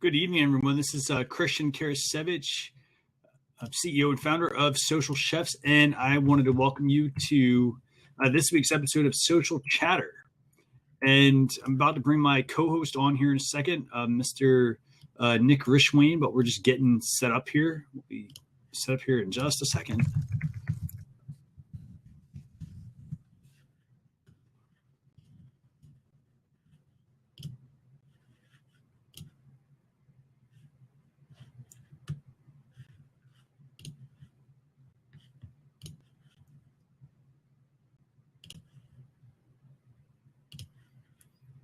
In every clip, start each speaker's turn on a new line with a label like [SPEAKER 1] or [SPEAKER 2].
[SPEAKER 1] Good evening, everyone. This is Christian Karasevich, CEO and founder of Social Chefs, and I wanted to welcome you to this week's episode of Social Chatter. And I'm about to bring my co-host on here in a second, Mr. Nick Rishwain, but we're just getting set up here. We'll be set up here in just a second.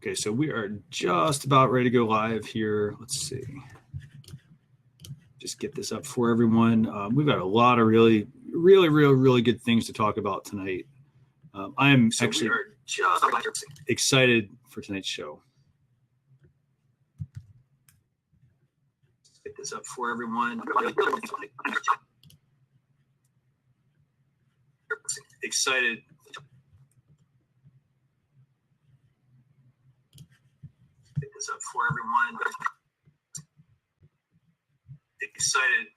[SPEAKER 1] Okay, so we are just about ready to go live here. Let's see. Just get this up for everyone. We've got a lot of really good things to talk about tonight. I am actually just excited for tonight's show. Get this up for everyone. Excited. Get this up for everyone. Excited.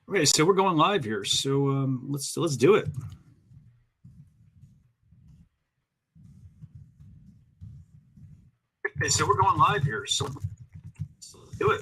[SPEAKER 1] Okay, so we're going live here. So let's do it. Okay, so we're going live here. So let's do it.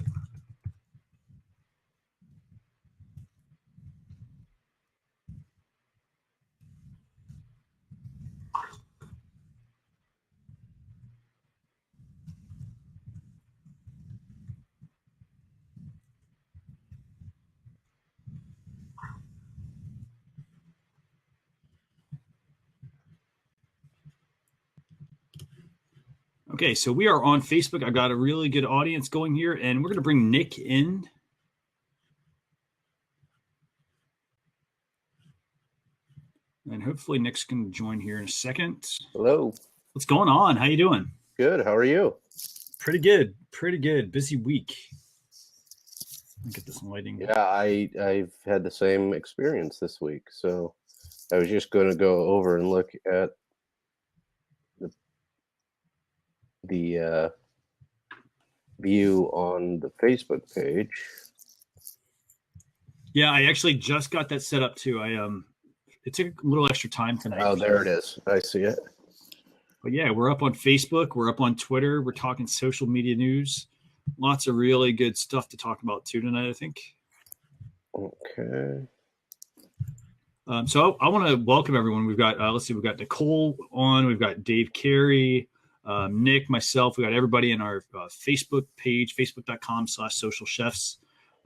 [SPEAKER 1] Okay, so we are on Facebook. I've got a really good audience going here, and we're going to bring Nick in. And hopefully Nick's going to join here in a second.
[SPEAKER 2] Hello.
[SPEAKER 1] What's going on? How you doing?
[SPEAKER 2] Good. How are you?
[SPEAKER 1] Pretty good. Pretty good. Busy week. Let me get this lighting.
[SPEAKER 2] Yeah, I've had the same experience this week. So I was just going to go over and look at the view on the Facebook page.
[SPEAKER 1] Yeah, I actually just got that set up too. It took a little extra time tonight.
[SPEAKER 2] Oh, there it is. I see it.
[SPEAKER 1] But yeah, we're up on Facebook. We're up on Twitter. We're talking social media news. Lots of really good stuff to talk about too tonight, I think.
[SPEAKER 2] Okay.
[SPEAKER 1] So I want to welcome everyone. We've got, let's see, we've got Nicole on. We've got Dave Carey, Nick, myself. We got everybody in our Facebook page, facebook.com/social chefs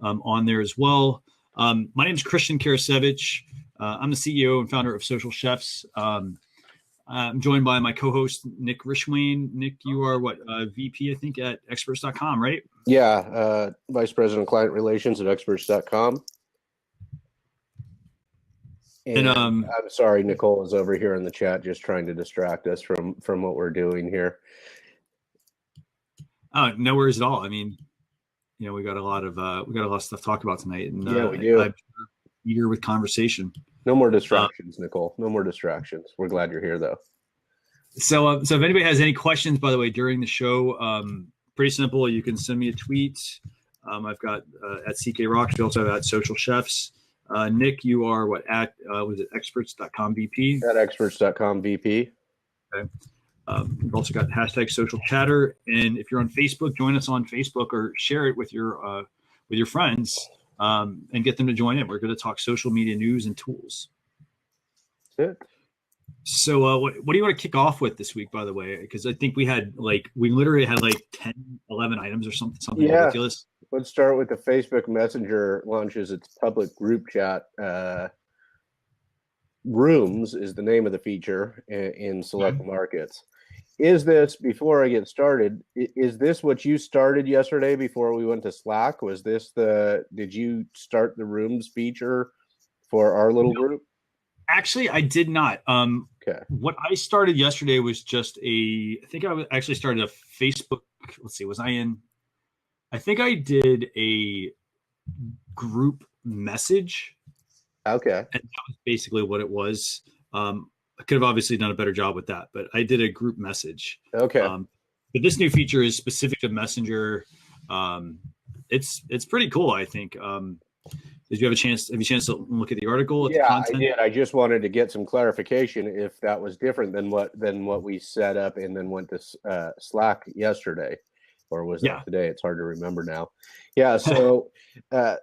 [SPEAKER 1] on there as well. My name is Christian Karasevich. I'm the CEO and founder of Social Chefs. I'm joined by my co-host, Nick Rishwain. Nick, you are what, VP, I think, at experts.com, right?
[SPEAKER 2] Yeah, Vice President of Client Relations at experts.com. And I'm sorry, Nicole is over here in the chat just trying to distract us from what we're doing here.
[SPEAKER 1] Oh, no worries at all. I mean, we got a lot of stuff to talk about tonight, and
[SPEAKER 2] yeah, we do.
[SPEAKER 1] I'm eager with conversation.
[SPEAKER 2] No more distractions, Nicole. No more distractions. We're glad you're here, though.
[SPEAKER 1] So if anybody has any questions, by the way, during the show, pretty simple. You can send me a tweet. I've got at CK Rocks. We also have at Social Chefs. Nick, you are what at was it experts.com VP?
[SPEAKER 2] At experts.com VP.
[SPEAKER 1] Okay. We've also got hashtag Social Chatter, and if you're on Facebook, join us on Facebook or share it with your friends. And get them to join in. We're going to talk social media news and tools.
[SPEAKER 2] That's it.
[SPEAKER 1] So what do you want to kick off with this week, by the way? Because I think we literally had like 10, 11 items or something
[SPEAKER 2] Yeah,
[SPEAKER 1] ridiculous.
[SPEAKER 2] let's start with the Facebook Messenger launches its public group chat. Rooms is the name of the feature in select markets. Is this, before I get started, is this what you started yesterday before we went to Slack? Did you start the rooms feature for our little group?
[SPEAKER 1] Actually, I did not.
[SPEAKER 2] Okay.
[SPEAKER 1] What I started yesterday was I think actually started a Facebook. Let's see, was I in? I think I did a group message,
[SPEAKER 2] Okay.
[SPEAKER 1] and that was basically what it was. I could have obviously done a better job with that, but I did a group message.
[SPEAKER 2] Okay.
[SPEAKER 1] But this new feature is specific to Messenger. It's pretty cool, I think. Did you have a chance? Have you a chance to look at the article, at the content?
[SPEAKER 2] I did. I just wanted to get some clarification if that was different than what we set up and then went to Slack yesterday, or was that today? It's hard to remember now. Yeah. So Facebook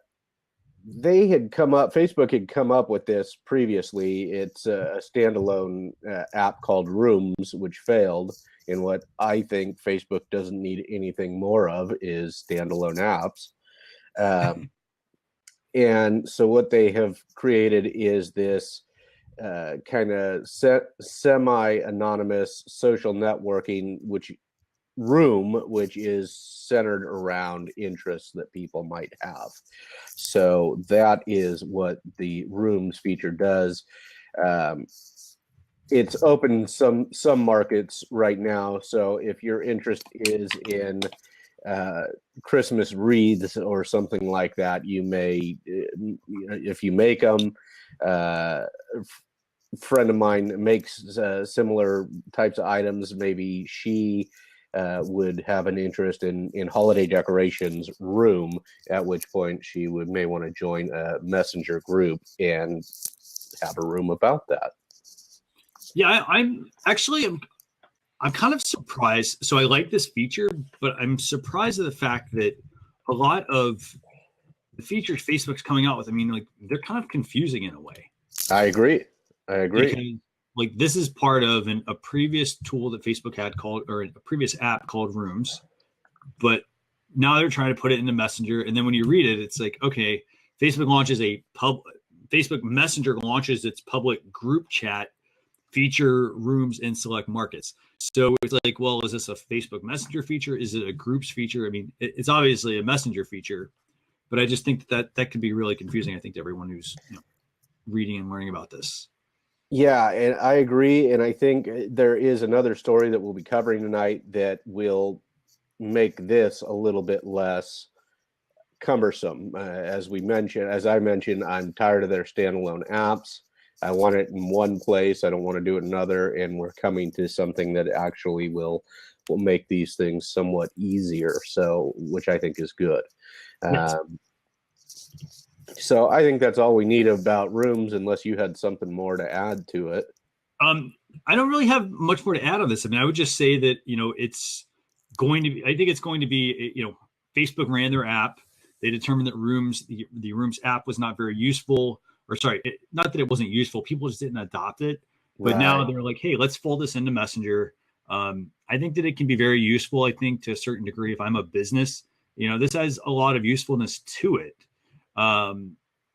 [SPEAKER 2] had come up with this previously. It's a standalone app called Rooms, which failed. And what I think Facebook doesn't need anything more of is standalone apps. And so what they have created is this kind of semi-anonymous social networking, which is centered around interests that people might have. So that is what the Rooms feature does. It's open in some markets right now. So if your interest is in Christmas wreaths or something like that, you may, if you make them, a friend of mine makes similar types of items. Maybe she would have an interest in holiday decorations room, at which point she may want to join a messenger group and have a room about that.
[SPEAKER 1] Yeah, I'm kind of surprised. So I like this feature, but I'm surprised at the fact that a lot of the features Facebook's coming out with, I mean, like, they're kind of confusing in a way.
[SPEAKER 2] I agree.
[SPEAKER 1] Because, like, this is part of a previous tool that Facebook had or a previous app called Rooms, but now they're trying to put it into Messenger. And then when you read it, it's like, okay, Facebook Messenger launches its public group chat feature Rooms in select markets. So it's like, well, is this a Facebook Messenger feature? Is it a groups feature? I mean, it's obviously a Messenger feature, but I just think that could be really confusing, I think, to everyone who's reading and learning about this.
[SPEAKER 2] Yeah, and I agree. And I think there is another story that we'll be covering tonight that will make this a little bit less cumbersome. As I mentioned, I'm tired of their standalone apps. I want it in one place. I don't want to do it in another. And we're coming to something that actually will make these things somewhat easier. So, which I think is good. Yes. So I think that's all we need about Rooms, unless you had something more to add to it.
[SPEAKER 1] I don't really have much more to add on this. I mean, I would just say that, it's going to be, I think it's going to be, Facebook ran their app. They determined that the Rooms app was not very useful, or sorry, not that it wasn't useful. People just didn't adopt it. But now they're like, hey, let's fold this into Messenger. I think that it can be very useful, I think, to a certain degree. If I'm a business, this has a lot of usefulness to it.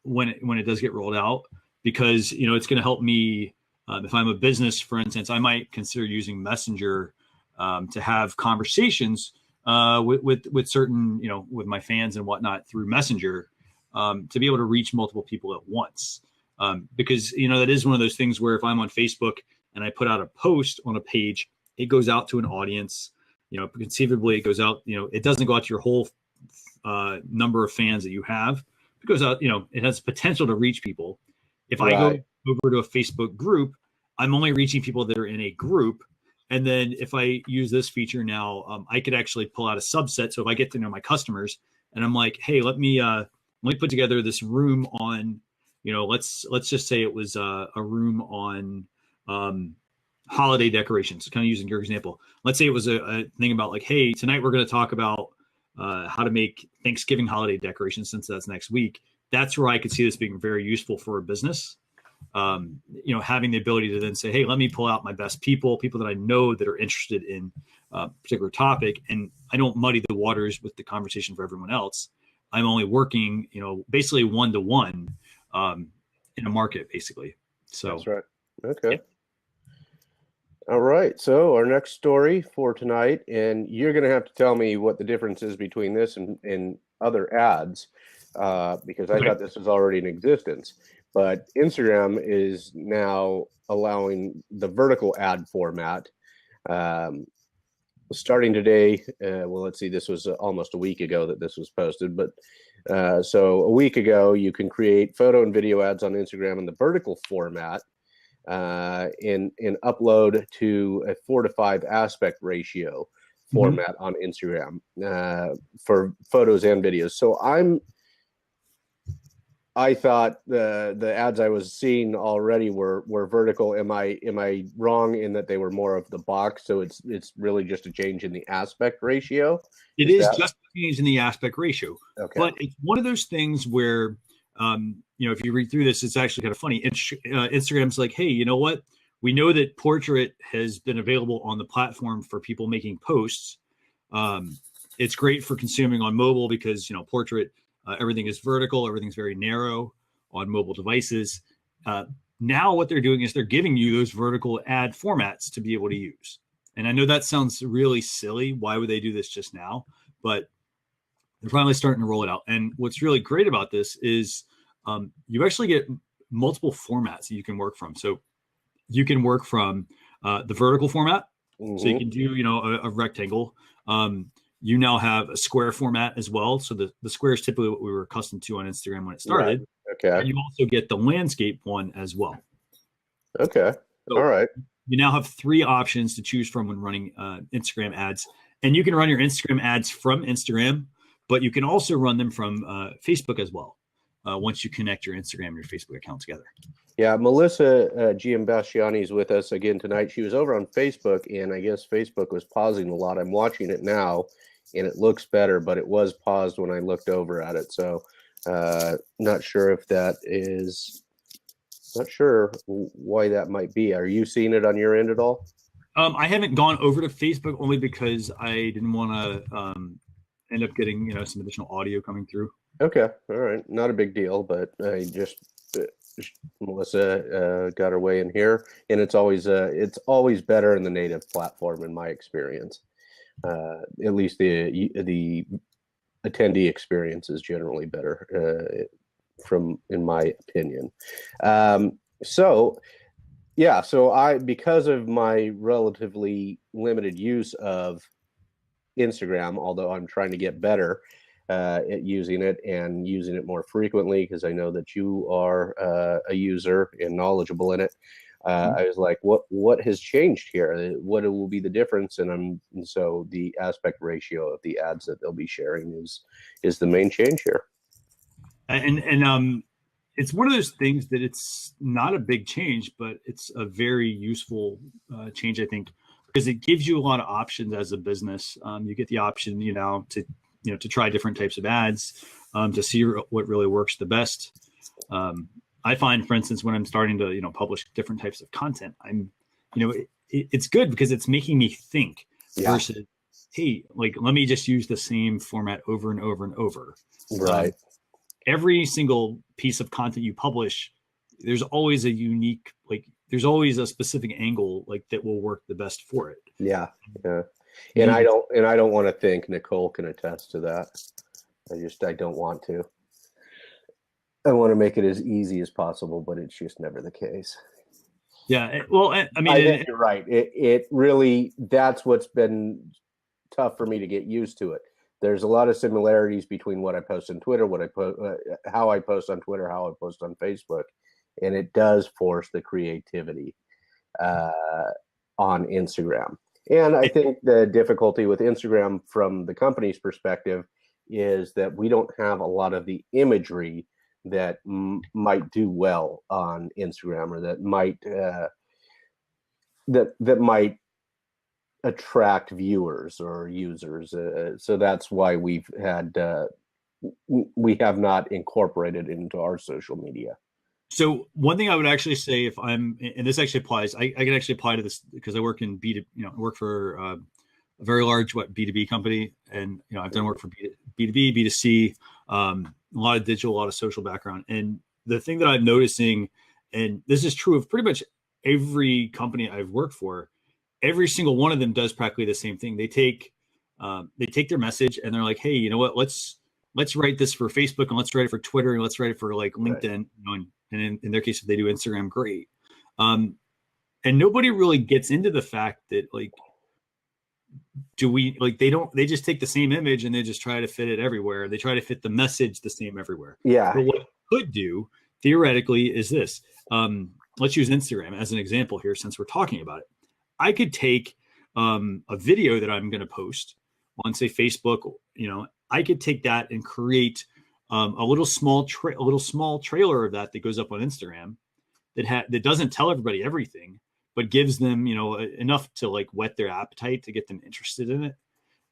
[SPEAKER 1] When it does get rolled out, because it's going to help me if I'm a business, for instance. I might consider using Messenger to have conversations with certain with my fans and whatnot through Messenger, to be able to reach multiple people at once, because that is one of those things where if I'm on Facebook and I put out a post on a page, it goes out to an audience. Conceivably it goes out, it doesn't go out to your whole number of fans that you have. It goes out, it has potential to reach people. If I go over to a Facebook group, I'm only reaching people that are in a group. And then if I use this feature now, I could actually pull out a subset. So if I get to know my customers and I'm like, hey, let me put together this room on, let's just say it was a room on holiday decorations, kind of using your example. Let's say it was a thing about like, hey, tonight we're going to talk about how to make Thanksgiving holiday decorations, since that's next week. That's where I could see this being very useful for a business. having the ability to then say, hey, let me pull out my best people that I know that are interested in a particular topic, and I don't muddy the waters with the conversation for everyone else. I'm only working, basically one-to-one in a market, basically. So
[SPEAKER 2] that's right. Okay.
[SPEAKER 1] Yeah.
[SPEAKER 2] All right. So our next story for tonight, and you're going to have to tell me what the difference is between this and other ads, because I thought this was already in existence. But Instagram is now allowing the vertical ad format. Starting today, well, let's see, this was almost a week ago that this was posted, but so a week ago, you can create photo and video ads on Instagram in the vertical format, in upload to a 4:5 aspect ratio format on Instagram for photos and videos. So I thought the ads I was seeing already were vertical. Am I wrong in that they were more of the box? So it's really just a change in the aspect ratio.
[SPEAKER 1] It is just a change in the aspect ratio.
[SPEAKER 2] Okay.
[SPEAKER 1] But it's one of those things where, if you read through this, it's actually kind of funny. Instagram's like, hey, you know what? We know that portrait has been available on the platform for people making posts. It's great for consuming on mobile because, portrait, everything is vertical, everything's very narrow on mobile devices. Now what they're doing is they're giving you those vertical ad formats to be able to use. And I know that sounds really silly. Why would they do this just now? But they're finally starting to roll it out. And what's really great about this is you actually get multiple formats that you can work from. So you can work from the vertical format. So you can do, a rectangle. You now have a square format as well. So the square is typically what we were accustomed to on Instagram when it started.
[SPEAKER 2] Right. Okay.
[SPEAKER 1] And you also get the landscape one as well.
[SPEAKER 2] Okay.
[SPEAKER 1] So
[SPEAKER 2] all right.
[SPEAKER 1] You now have 3 options to choose from when running Instagram ads. And you can run your Instagram ads from Instagram, but you can also run them from Facebook as well once you connect your Instagram and your Facebook account together.
[SPEAKER 2] Yeah, Melissa Giambastiani is with us again tonight. She was over on Facebook, and I guess Facebook was pausing a lot. I'm watching it now, and it looks better, but it was paused when I looked over at it. So not sure if that is, not sure why that might be. Are you seeing it on your end at all?
[SPEAKER 1] I haven't gone over to Facebook only because I didn't want to end up getting, some additional audio coming through.
[SPEAKER 2] Okay. All right. Not a big deal, but I just, Melissa got her way in here, and it's always better in the native platform in my experience. At least the attendee experience is generally better in my opinion. So because of my relatively limited use of Instagram, although I'm trying to get better at using it and using it more frequently, because I know that you are a user and knowledgeable in it. I was like, what has changed here? What will be the difference? And so the aspect ratio of the ads that they'll be sharing is the main change here.
[SPEAKER 1] And it's one of those things that it's not a big change, but it's a very useful change, I think, because it gives you a lot of options as a business. You get the option, to try different types of ads, to see what really works the best. I find, for instance, when I'm starting to, publish different types of content, it's good because it's making me think versus, hey, let me just use the same format over and over and over.
[SPEAKER 2] Right.
[SPEAKER 1] Every single piece of content you publish, there's always a unique, there's always a specific angle that will work the best for it.
[SPEAKER 2] Yeah. Yeah. And I don't want to think Nicole can attest to that. I don't want to. I want to make it as easy as possible, but it's just never the case.
[SPEAKER 1] Yeah. Well, I
[SPEAKER 2] think you're right. It really, that's what's been tough for me to get used to it. There's a lot of similarities between what I post on Twitter, how I post on Twitter, how I post on Facebook, and it does force the creativity on Instagram. And I think the difficulty with Instagram from the company's perspective is that we don't have a lot of the imagery that might do well on Instagram, or that might that might attract viewers or users. So that's why we have not incorporated it into our social media.
[SPEAKER 1] So one thing I would actually say, if I'm, and this actually applies, I can actually apply to this because I work in I work for a very large B2B company, and I've done work for B2B, B2C, a lot of digital, a lot of social background. And the thing that I'm noticing, and this is true of pretty much every company I've worked for, every single one of them does practically the same thing. They take their message and they're like, hey, you know what? Let's write this for Facebook, and let's write it for Twitter, and let's write it for like LinkedIn.
[SPEAKER 2] Right.
[SPEAKER 1] And in their case, if they do Instagram, great. And nobody really gets into the fact that like, they just take the same image and they just try to fit it everywhere. They try to fit the message the same everywhere.
[SPEAKER 2] Yeah.
[SPEAKER 1] But what you could do theoretically is this. Let's use Instagram as an example here, since we're talking about it. I could take a video that I'm going to post on, say, Facebook. I could take that and create a little small trailer of that goes up on Instagram that doesn't tell everybody everything, but gives them enough to like whet their appetite, to get them interested in it,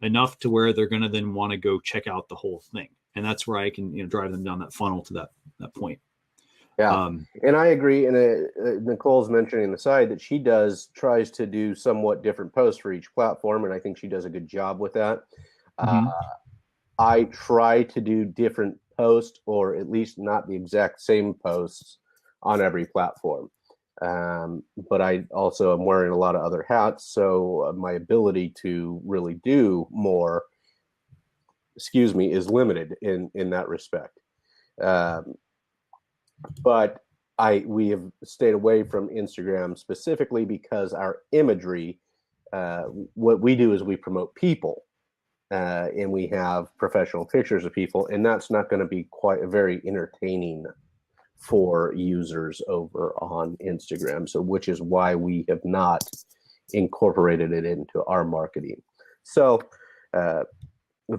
[SPEAKER 1] enough to where they're going to then want to go check out the whole thing. And that's where I can drive them down that funnel to that point.
[SPEAKER 2] Yeah, and I agree. And Nicole's mentioning on the side that she tries to do somewhat different posts for each platform, and I think she does a good job with that.
[SPEAKER 1] Mm-hmm.
[SPEAKER 2] I try to do different posts, or at least not the exact same posts on every platform. But I also am wearing a lot of other hats, so my ability to really do more, is limited in that respect. But we have stayed away from Instagram specifically because our imagery, what we do is we promote people, and we have professional pictures of people, and that's not going to be quite very entertaining for users over on Instagram. So, which is why we have not incorporated it into our marketing. So,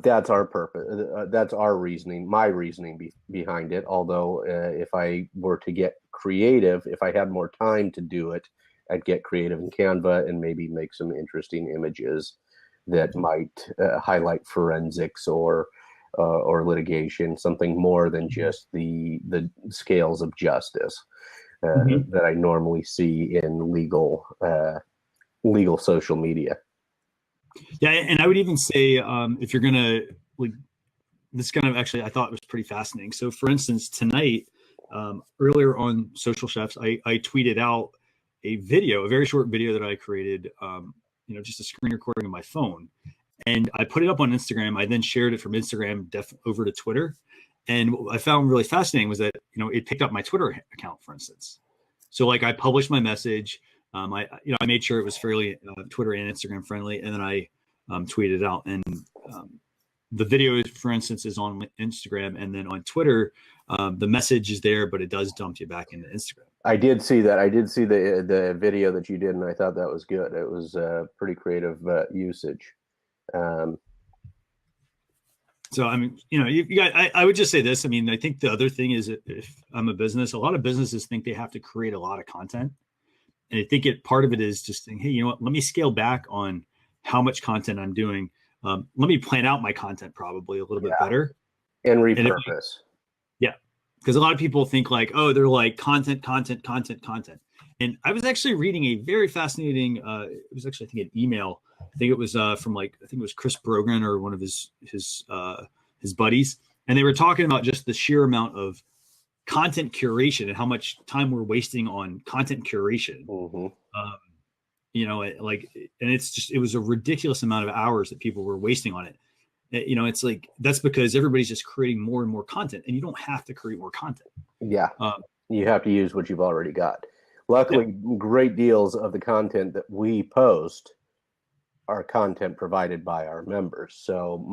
[SPEAKER 2] that's our purpose. That's our reasoning, my reasoning behind it. Although, if I were to get creative, if I had more time to do it, I'd get creative in Canva and maybe make some interesting images that might highlight forensics or litigation, something more than just the scales of justice that I normally see in legal social media.
[SPEAKER 1] Yeah, and I would even say if you're gonna like, this kind of actually I thought was pretty fascinating. So, for instance, tonight, earlier on Social Chefs, I tweeted out a very short video that I created, just a screen recording of my phone, and I put it up on Instagram. I then shared it from Instagram over to Twitter, and what I found really fascinating was that it picked up my Twitter account, for instance. So, like, I published my message. I made sure it was fairly Twitter and Instagram friendly, and then I tweeted it out. And the video, for instance, is on Instagram, and then on Twitter, the message is there, but it does dump you back into Instagram.
[SPEAKER 2] I did see that. I did see the video that you did, and I thought that was good. It was pretty creative usage.
[SPEAKER 1] So, I mean, I would just say this. I mean, I think the other thing is, if I'm a business, a lot of businesses think they have to create a lot of content. And I think part of it is just saying, hey, you know what, let me scale back on how much content I'm doing. Let me plan out my content probably a little bit better.
[SPEAKER 2] And repurpose.
[SPEAKER 1] Yeah. Because a lot of people think like, oh, they're like content. And I was actually reading a very fascinating, it was actually, I think, an email. I think it was from it was Chris Brogan or one of his buddies. And they were talking about just the sheer amount of content curation and how much time we're wasting on content curation.
[SPEAKER 2] Mm-hmm.
[SPEAKER 1] And it was a ridiculous amount of hours that people were wasting on it. It's like, that's because everybody's just creating more and more content, and you don't have to create more content.
[SPEAKER 2] Yeah. You have to use what you've already got. Luckily, great deals of the content that we post are content provided by our members. So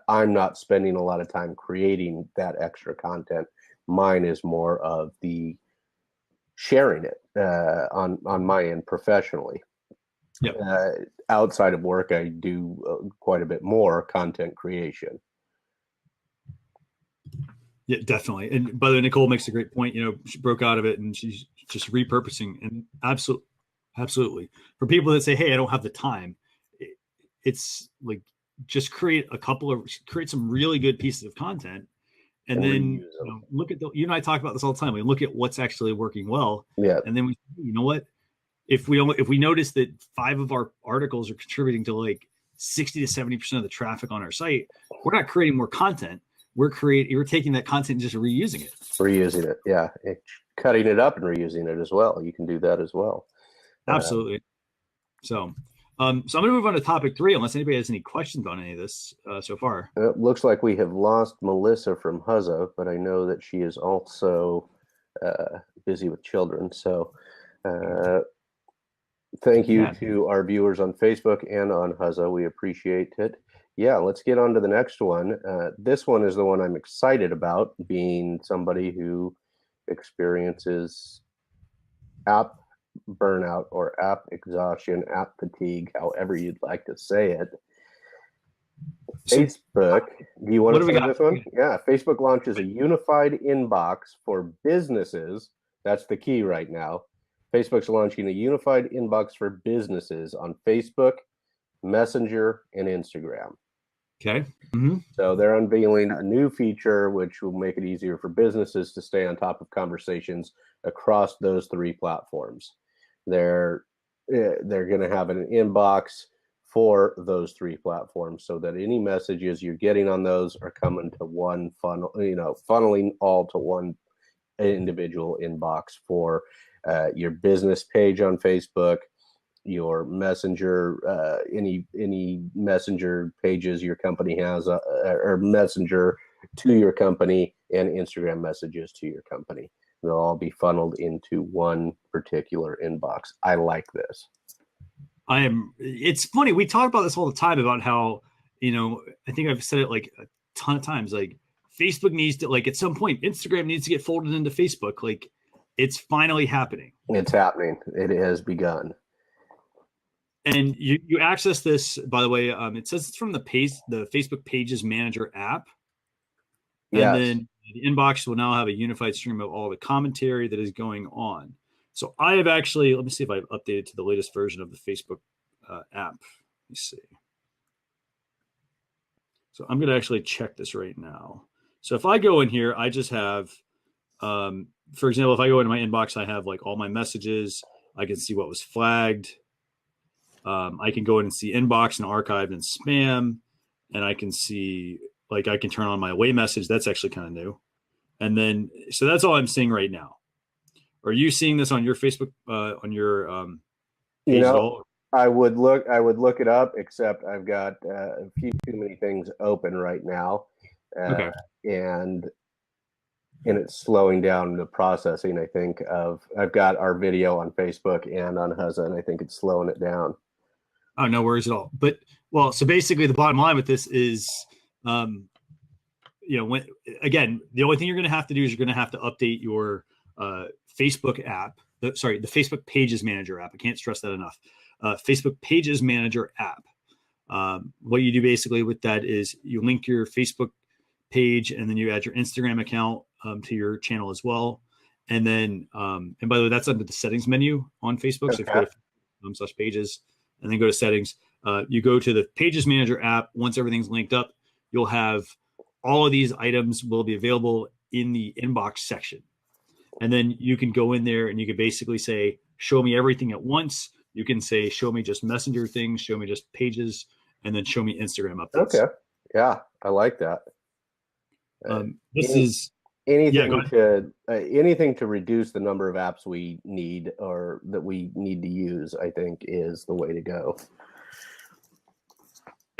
[SPEAKER 2] I'm not spending a lot of time creating that extra content. Mine is more of the sharing it on my end professionally.
[SPEAKER 1] Yep.
[SPEAKER 2] Outside of work, I do quite a bit more content creation.
[SPEAKER 1] Yeah, definitely. And by the way, Nicole makes a great point. She broke out of it and she's just repurposing. And absolutely. For people that say, hey, I don't have the time, it's like, just create some really good pieces of content And
[SPEAKER 2] and
[SPEAKER 1] then
[SPEAKER 2] reuse them.
[SPEAKER 1] look at you and I talk about this all the time. We look at what's actually working well,
[SPEAKER 2] Yeah.
[SPEAKER 1] and then you know what? If we notice that 5 of our articles are contributing to like 60 to 70% of the traffic on our site, we're not creating more content. We're taking that content and just reusing it.
[SPEAKER 2] Reusing it, yeah. Cutting it up and reusing it as well. You can do that as well.
[SPEAKER 1] Absolutely. So I'm going to move on to topic 3, unless anybody has any questions on any of this so far.
[SPEAKER 2] It looks like we have lost Melissa from Huzza, but I know that she is also busy with children. So thank you to our viewers on Facebook and on Huzza. We appreciate it. Yeah, let's get on to the next one. This one is the one I'm excited about, being somebody who experiences app burnout or app exhaustion, app fatigue, however you'd like to say it. Facebook, do you want to say this one? Yeah, Facebook launches a unified inbox for businesses. That's the key right now. Facebook's launching a unified inbox for businesses on Facebook, Messenger, and Instagram.
[SPEAKER 1] Okay.
[SPEAKER 2] So they're unveiling a new feature which will make it easier for businesses to stay on top of conversations across those 3 platforms. They're going to have an inbox for those 3 platforms, so that any messages you're getting on those are coming to one funnel, funneling all to one individual inbox for your business page on Facebook, your messenger, any messenger pages your company has, or messenger to your company, and Instagram messages to your company. They'll all be funneled into one particular inbox. I like this.
[SPEAKER 1] It's funny. We talk about this all the time about how, I think I've said it like a ton of times, like Facebook needs to, like at some point, Instagram needs to get folded into Facebook. Like it's finally happening.
[SPEAKER 2] It's happening. It has begun.
[SPEAKER 1] And you access this, by the way, it says it's from the Facebook Pages Manager app. Yes. And then the inbox will now have a unified stream of all the commentary that is going on. So I have actually, let me see if I've updated to the latest version of the Facebook app. Let me see. So I'm going to actually check this right now. So if I go in here, I just have, for example, if I go into my inbox, I have like all my messages. I can see what was flagged. I can go in and see inbox and archived and spam. And I can see, like, I can turn on my away message. That's actually kind of new. And then, so that's all I'm seeing right now. Are you seeing this on your Facebook, on your page at all?
[SPEAKER 2] I would look it up, except I've got a few too many things open right now.
[SPEAKER 1] Okay.
[SPEAKER 2] And it's slowing down the processing, I think, I've got our video on Facebook and on Huzza, and I think it's slowing it down.
[SPEAKER 1] Oh, no worries at all. But, well, so basically the bottom line with this is, when, again, the only thing you're going to have to do is you're going to have to update your Facebook app, the Facebook Pages Manager app. I can't stress that enough. Facebook Pages Manager app. What you do basically with that is you link your Facebook page and then you add your Instagram account to your channel as well. And then, and by the way, that's under the settings menu on Facebook. So if you go to /pages and then go to settings, you go to the Pages Manager app. Once everything's linked up, you'll have all of these items will be available in the inbox section. And then you can go in there and you can basically say, show me everything at once. You can say, show me just messenger things, show me just pages, and then show me Instagram updates.
[SPEAKER 2] Okay. Yeah, I like that. Anything to reduce the number of apps we need or that we need to use, I think, is the way to go.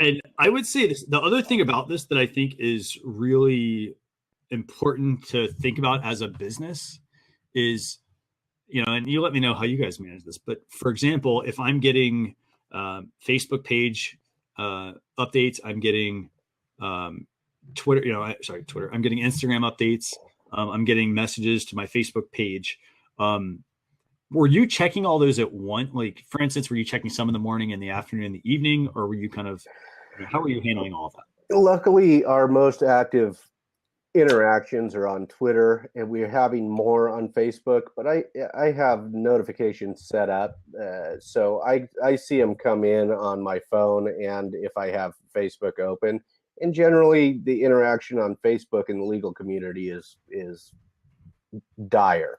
[SPEAKER 1] And I would say this, the other thing about this that I think is really important to think about as a business is, and you let me know how you guys manage this. But for example, if I'm getting Facebook page updates, I'm getting Twitter, Twitter. I'm getting Instagram updates. I'm getting messages to my Facebook page. Were you checking all those at once? Like, for instance, were you checking some in the morning, in the afternoon, in the evening, or were you how were you handling all of that?
[SPEAKER 2] Luckily, our most active interactions are on Twitter, and we're having more on Facebook, but I have notifications set up, so I see them come in on my phone, and if I have Facebook open, and generally the interaction on Facebook in the legal community is dire.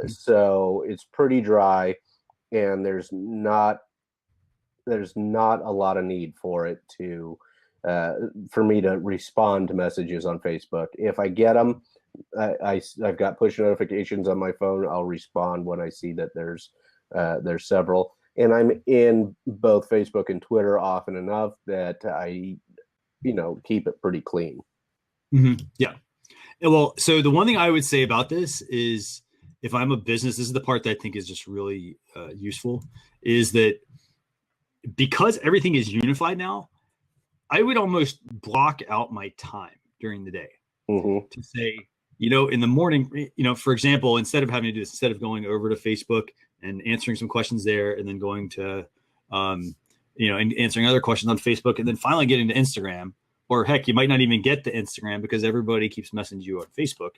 [SPEAKER 2] So it's pretty dry, and there's not a lot of need for it to for me to respond to messages on Facebook. If I get them, I've got push notifications on my phone. I'll respond when I see that there's several, and I'm in both Facebook and Twitter often enough that I keep it pretty clean.
[SPEAKER 1] Yeah. Well, so the one thing I would say about this is, if I'm a business, this is the part that I think is just really useful, is that because everything is unified now, I would almost block out my time during the day to say, in the morning, for example, instead of having to do this, instead of going over to Facebook and answering some questions there, and then going to, and answering other questions on Facebook, and then finally getting to Instagram, or heck, you might not even get to Instagram because everybody keeps messaging you on Facebook.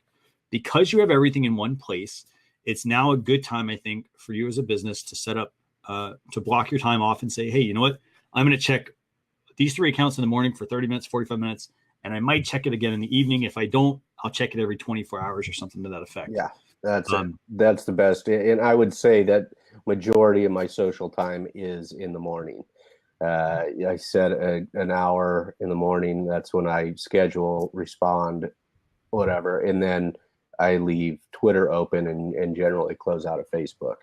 [SPEAKER 1] Because you have everything in one place, it's now a good time, I think, for you as a business to set up, to block your time off and say, hey, you know what? I'm going to check these 3 accounts in the morning for 30 minutes, 45 minutes, and I might check it again in the evening. If I don't, I'll check it every 24 hours or something to that effect.
[SPEAKER 2] Yeah, that's the best. And I would say that majority of my social time is in the morning. I set an hour in the morning. That's when I schedule, respond, whatever. And then I leave Twitter open and generally close out of Facebook.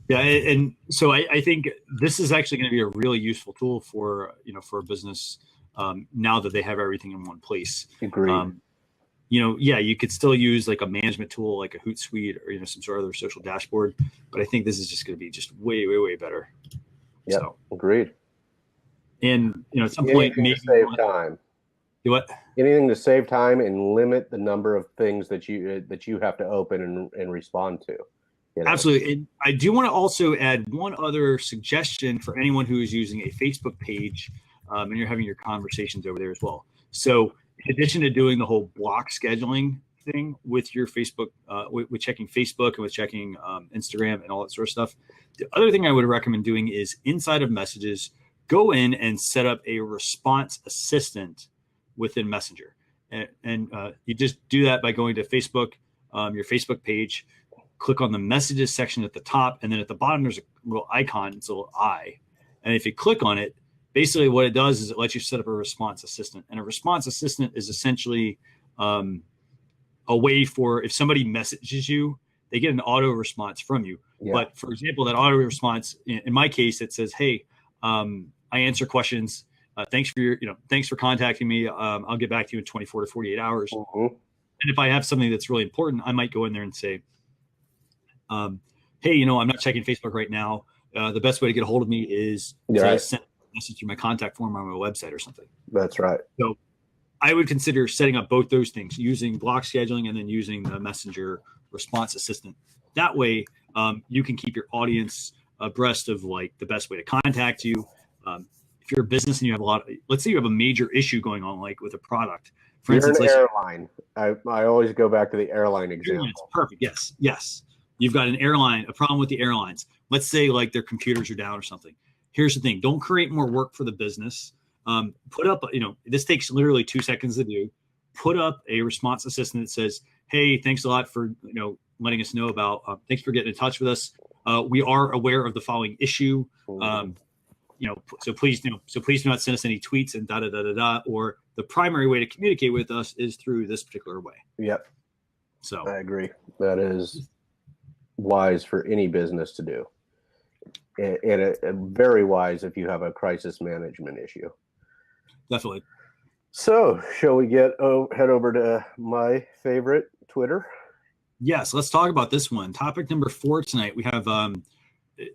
[SPEAKER 1] Yeah. And so I think this is actually going to be a really useful tool for a business now that they have everything in one place.
[SPEAKER 2] Agreed.
[SPEAKER 1] You could still use like a management tool, like a Hootsuite, or, some sort of other social dashboard. But I think this is just going to be just way, way, way better.
[SPEAKER 2] Yeah, so, agreed.
[SPEAKER 1] And, at some point, maybe
[SPEAKER 2] save time.
[SPEAKER 1] Do what?
[SPEAKER 2] Anything to save time and limit the number of things that you have to open and respond to.
[SPEAKER 1] Absolutely. And I do want to also add one other suggestion for anyone who is using a Facebook page, and you're having your conversations over there as well. So in addition to doing the whole block scheduling thing with your Facebook, with checking Facebook and with checking Instagram and all that sort of stuff, the other thing I would recommend doing is inside of Messages, go in and set up a response assistant within Messenger. And you just do that by going to Facebook, your Facebook page, click on the Messages section at the top, and then at the bottom there's a little icon, it's a little eye. And if you click on it, basically what it does is it lets you set up a response assistant. And a response assistant is essentially a way for, if somebody messages you, they get an auto response from you. Yeah. But for example, that auto response, in my case, it says, hey, I answer questions. Thanks for contacting me. I'll get back to you in 24 to 48 hours. And if I have something that's really important, I might go in there and say, hey, I'm not checking Facebook right now. The best way to get a hold of me is to send a message through my contact form on my website or something.
[SPEAKER 2] That's right.
[SPEAKER 1] So I would consider setting up both those things, using block scheduling and then using the Messenger response assistant. That way, you can keep your audience abreast of like the best way to contact you. If you're a business and you have let's say you have a major issue going on, like with a product.
[SPEAKER 2] For instance, an airline. I always go back to the airline example.
[SPEAKER 1] Perfect. Yes. You've got a problem with the airlines. Let's say like their computers are down or something. Here's the thing. Don't create more work for the business. Put up, this takes literally 2 seconds to do. Put up a response assistant that says, hey, thanks a lot for, letting us know about, thanks for getting in touch with us. We are aware of the following issue. So please do not send us any tweets and or the primary way to communicate with us is through this particular way.
[SPEAKER 2] Yep.
[SPEAKER 1] So
[SPEAKER 2] I agree. That is wise for any business to do. And very wise if you have a crisis management issue.
[SPEAKER 1] Definitely.
[SPEAKER 2] So shall we head over to my favorite, Twitter?
[SPEAKER 1] Yes, let's talk about this one. Topic number 4 tonight. We have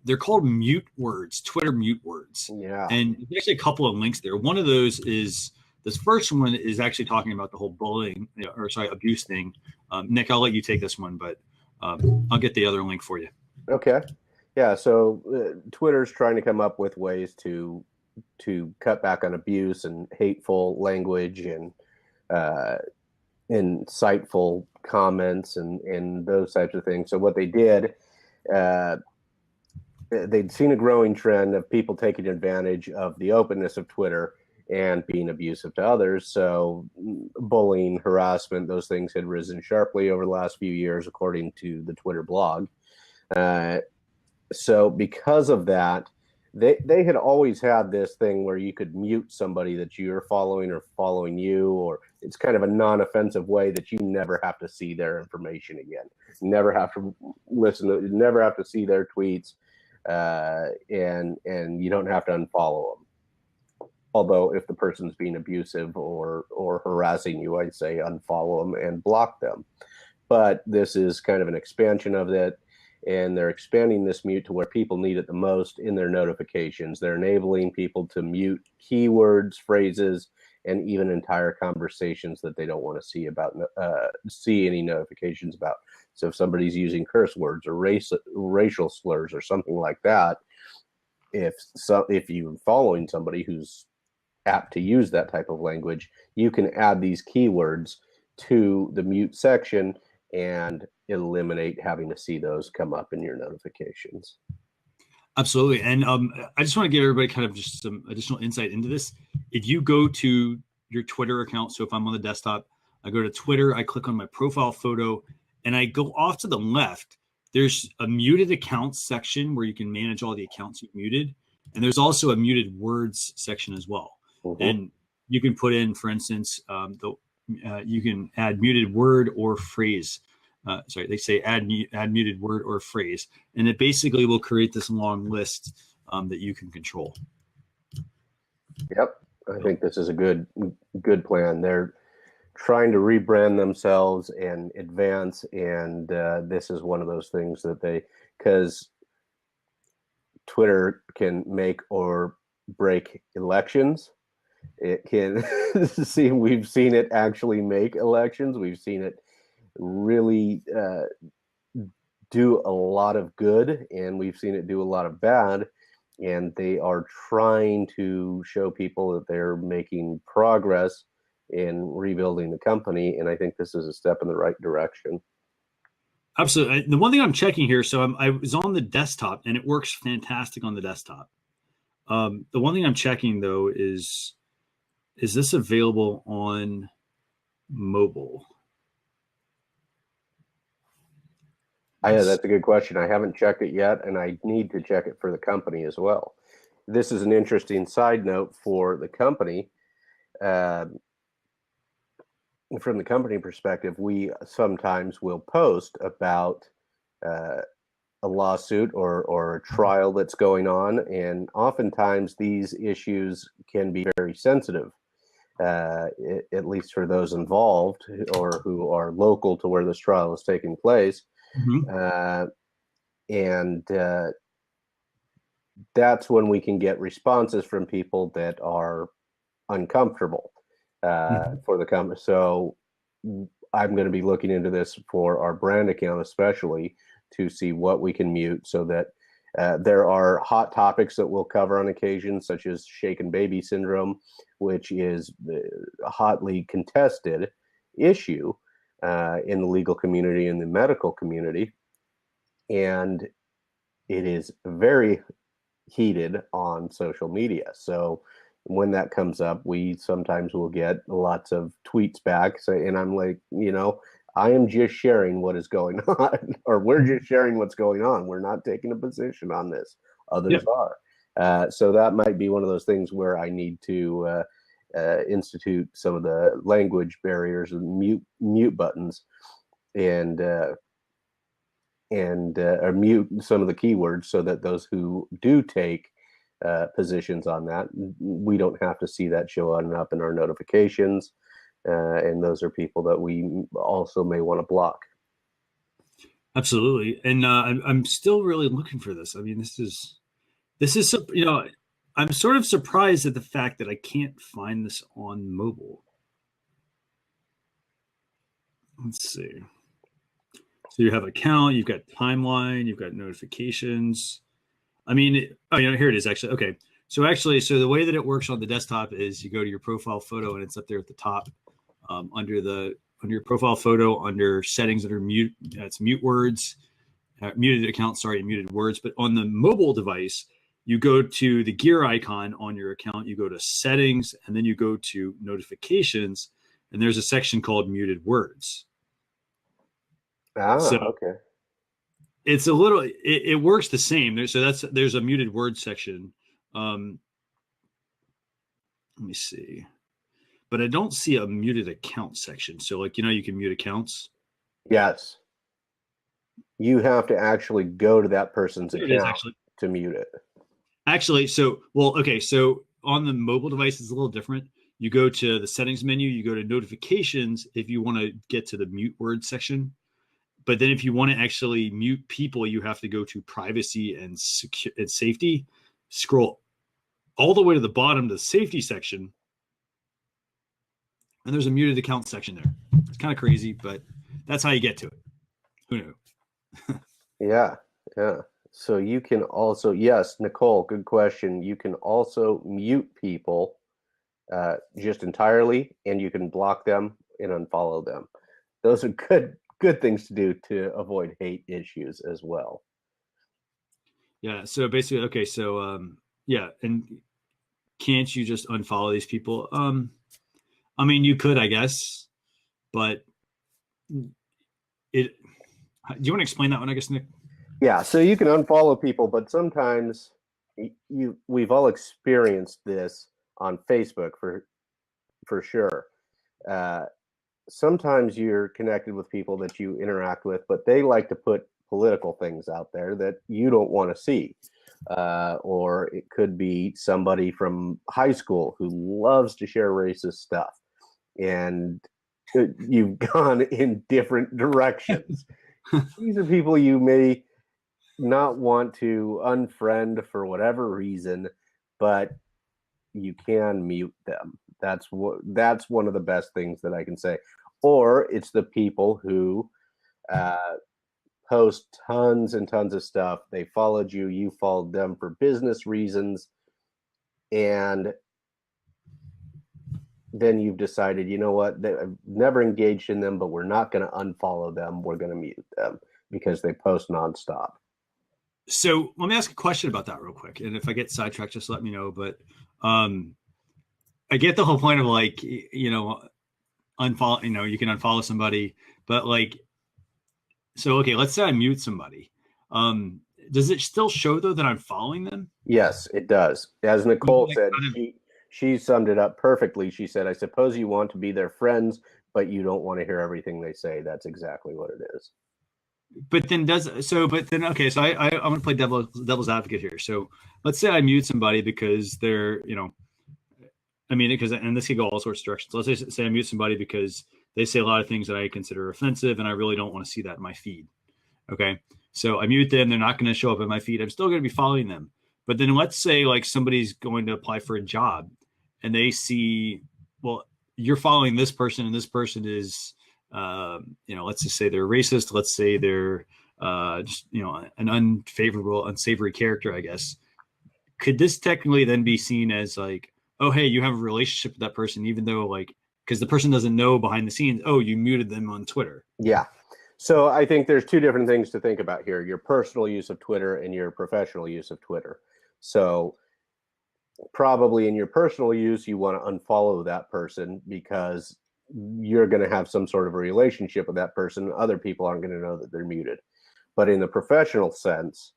[SPEAKER 1] they're called mute words, Twitter mute words.
[SPEAKER 2] Yeah.
[SPEAKER 1] And there's actually a couple of links there. One of those is, this first one is actually talking about the whole bullying, abuse thing. Nick, I'll let you take this one, but I'll get the other link for you.
[SPEAKER 2] Okay. Yeah. So Twitter's trying to come up with ways to cut back on abuse and hateful language and insightful comments and those types of things. So what they did, they'd seen a growing trend of people taking advantage of the openness of Twitter and being abusive to others. So bullying, harassment, those things had risen sharply over the last few years, according to the Twitter blog. So because of that, they had always had this thing where you could mute somebody that you're following or following you, or it's kind of a non-offensive way that you never have to see their information again, never have to listen to, never have to see their tweets, and you don't have to unfollow them. Although if the person's being abusive or harassing you, I'd say unfollow them and block them. But this is kind of an expansion of that. And they're expanding this mute to where people need it the most in their notifications. They're enabling people to mute keywords, phrases, and even entire conversations that they don't want to see any notifications about. So if somebody's using curse words or racial slurs or something like that, if you're following somebody who's apt to use that type of language, you can add these keywords to the mute section and eliminate having to see those come up in your notifications.
[SPEAKER 1] Absolutely. And I just want to give everybody kind of just some additional insight into this. If you go to your Twitter account, so if I'm on the desktop, I go to Twitter, I click on my profile photo, and I go off to the left. There's a muted accounts section where you can manage all the accounts you've muted. And there's also a muted words section as well. Mm-hmm. And you can put in, for instance, you can add muted word or phrase. They say add muted word or phrase, and it basically will create this long list that you can control.
[SPEAKER 2] Yep, I think this is a good plan. They're trying to rebrand themselves and advance, and this is one of those things that because Twitter can make or break elections. It can we've seen it actually make elections. We've seen it really do a lot of good, and we've seen it do a lot of bad. And they are trying to show people that they're making progress in rebuilding the company. And I think this is a step in the right direction.
[SPEAKER 1] Absolutely. The one thing I'm checking here, so I was on the desktop, and it works fantastic on the desktop. The one thing I'm checking, though, is this available on mobile?
[SPEAKER 2] That's a good question. I haven't checked it yet, and I need to check it for the company as well. This is an interesting side note for the company. From the company perspective, we sometimes will post about a lawsuit or a trial that's going on, and oftentimes these issues can be very sensitive, at least for those involved or who are local to where this trial is taking place. Mm-hmm. And that's when we can get responses from people that are uncomfortable for the company. So I'm going to be looking into this for our brand account, especially to see what we can mute, so that there are hot topics that we'll cover on occasion, such as shaken baby syndrome, which is a hotly contested issue in the legal community and the medical community. And it is very heated on social media. So when that comes up, we sometimes will get lots of tweets back. And I'm like, I am just sharing what is going on, or we're just sharing what's going on. We're not taking a position on this. Others are. So that might be one of those things where I need to institute some of the language barriers and mute buttons, and or mute some of the keywords, so that those who do take positions on that, we don't have to see that showing up in our notifications. And those are people that we also may want to block.
[SPEAKER 1] Absolutely. And I'm still really looking for this. I mean, this is I'm sort of surprised at the fact that I can't find this on mobile. Let's see. So you have account, you've got timeline, you've got notifications. I mean, here it is actually. Okay. So the way that it works on the desktop is you go to your profile photo, and it's up there at the top, under your profile photo, under settings, under mute. It's mute words, muted account. Sorry, muted words. But on the mobile device, you go to the gear icon on your account, you go to settings, and then you go to notifications, and there's a section called muted words. So
[SPEAKER 2] Okay.
[SPEAKER 1] it's a little, it works the same. There's a muted word section. Let me see, but I don't see a muted account section. So like, you can mute accounts.
[SPEAKER 2] Yes. You have to actually go to that person's
[SPEAKER 1] It is
[SPEAKER 2] account
[SPEAKER 1] actually.
[SPEAKER 2] to mute it.
[SPEAKER 1] Actually, so on the mobile device, it's a little different. You go to the settings menu, you go to notifications if you want to get to the mute word section. But then if you want to actually mute people, you have to go to privacy and safety, scroll all the way to the bottom to the safety section. And there's a muted account section there. It's kind of crazy, but that's how you get to it. Who knew?
[SPEAKER 2] Yeah. So you can also, yes, Nicole, good question. You can also mute people just entirely, and you can block them and unfollow them. Those are good things to do to avoid hate issues as well.
[SPEAKER 1] Yeah. So basically, okay. So yeah, and can't you just unfollow these people? I mean, you could, I guess, but it. Do you want to explain that one? I guess, Nick.
[SPEAKER 2] Yeah, so you can unfollow people, but sometimes we've all experienced this on Facebook for sure. Sometimes you're connected with people that you interact with, but they like to put political things out there that you don't want to see. Or it could be somebody from high school who loves to share racist stuff, and you've gone in different directions. These are people you may not want to unfriend for whatever reason, but you can mute them. That's one of the best things that I can say. Or it's the people who post tons and tons of stuff. They followed you, you followed them for business reasons, and then you've decided, you know what, I've never engaged in them, but we're not going to unfollow them. We're going to mute them because they post nonstop.
[SPEAKER 1] So let me ask a question about that real quick. And if I get sidetracked, just let me know. But I get the whole point of like, unfollow, you can unfollow somebody, but like, so, okay, let's say I mute somebody. Does it still show though that I'm following them?
[SPEAKER 2] Yes, it does. As Nicole said, she summed it up perfectly. She said, I suppose you want to be their friends, but you don't want to hear everything they say. That's exactly what it is.
[SPEAKER 1] But then okay, so I'm going to play devil's advocate here. So let's say I mute somebody because they're, I mean, and this could go all sorts of directions. Let's say I mute somebody because they say a lot of things that I consider offensive, and I really don't want to see that in my feed. Okay, so I mute them. They're not going to show up in my feed. I'm still going to be following them. But then let's say like somebody's going to apply for a job, and they see, well, you're following this person, and this person is, let's just say they're racist. Let's say they're, just, an unfavorable, unsavory character, I guess. Could this technically then be seen as like, oh, hey, you have a relationship with that person, even though like, because the person doesn't know behind the scenes, oh, you muted them on Twitter.
[SPEAKER 2] Yeah. So I think there's two different things to think about here, your personal use of Twitter and your professional use of Twitter. So probably in your personal use, you want to unfollow that person because you're going to have some sort of a relationship with that person. Other people aren't going to know that they're muted. But in the professional sense,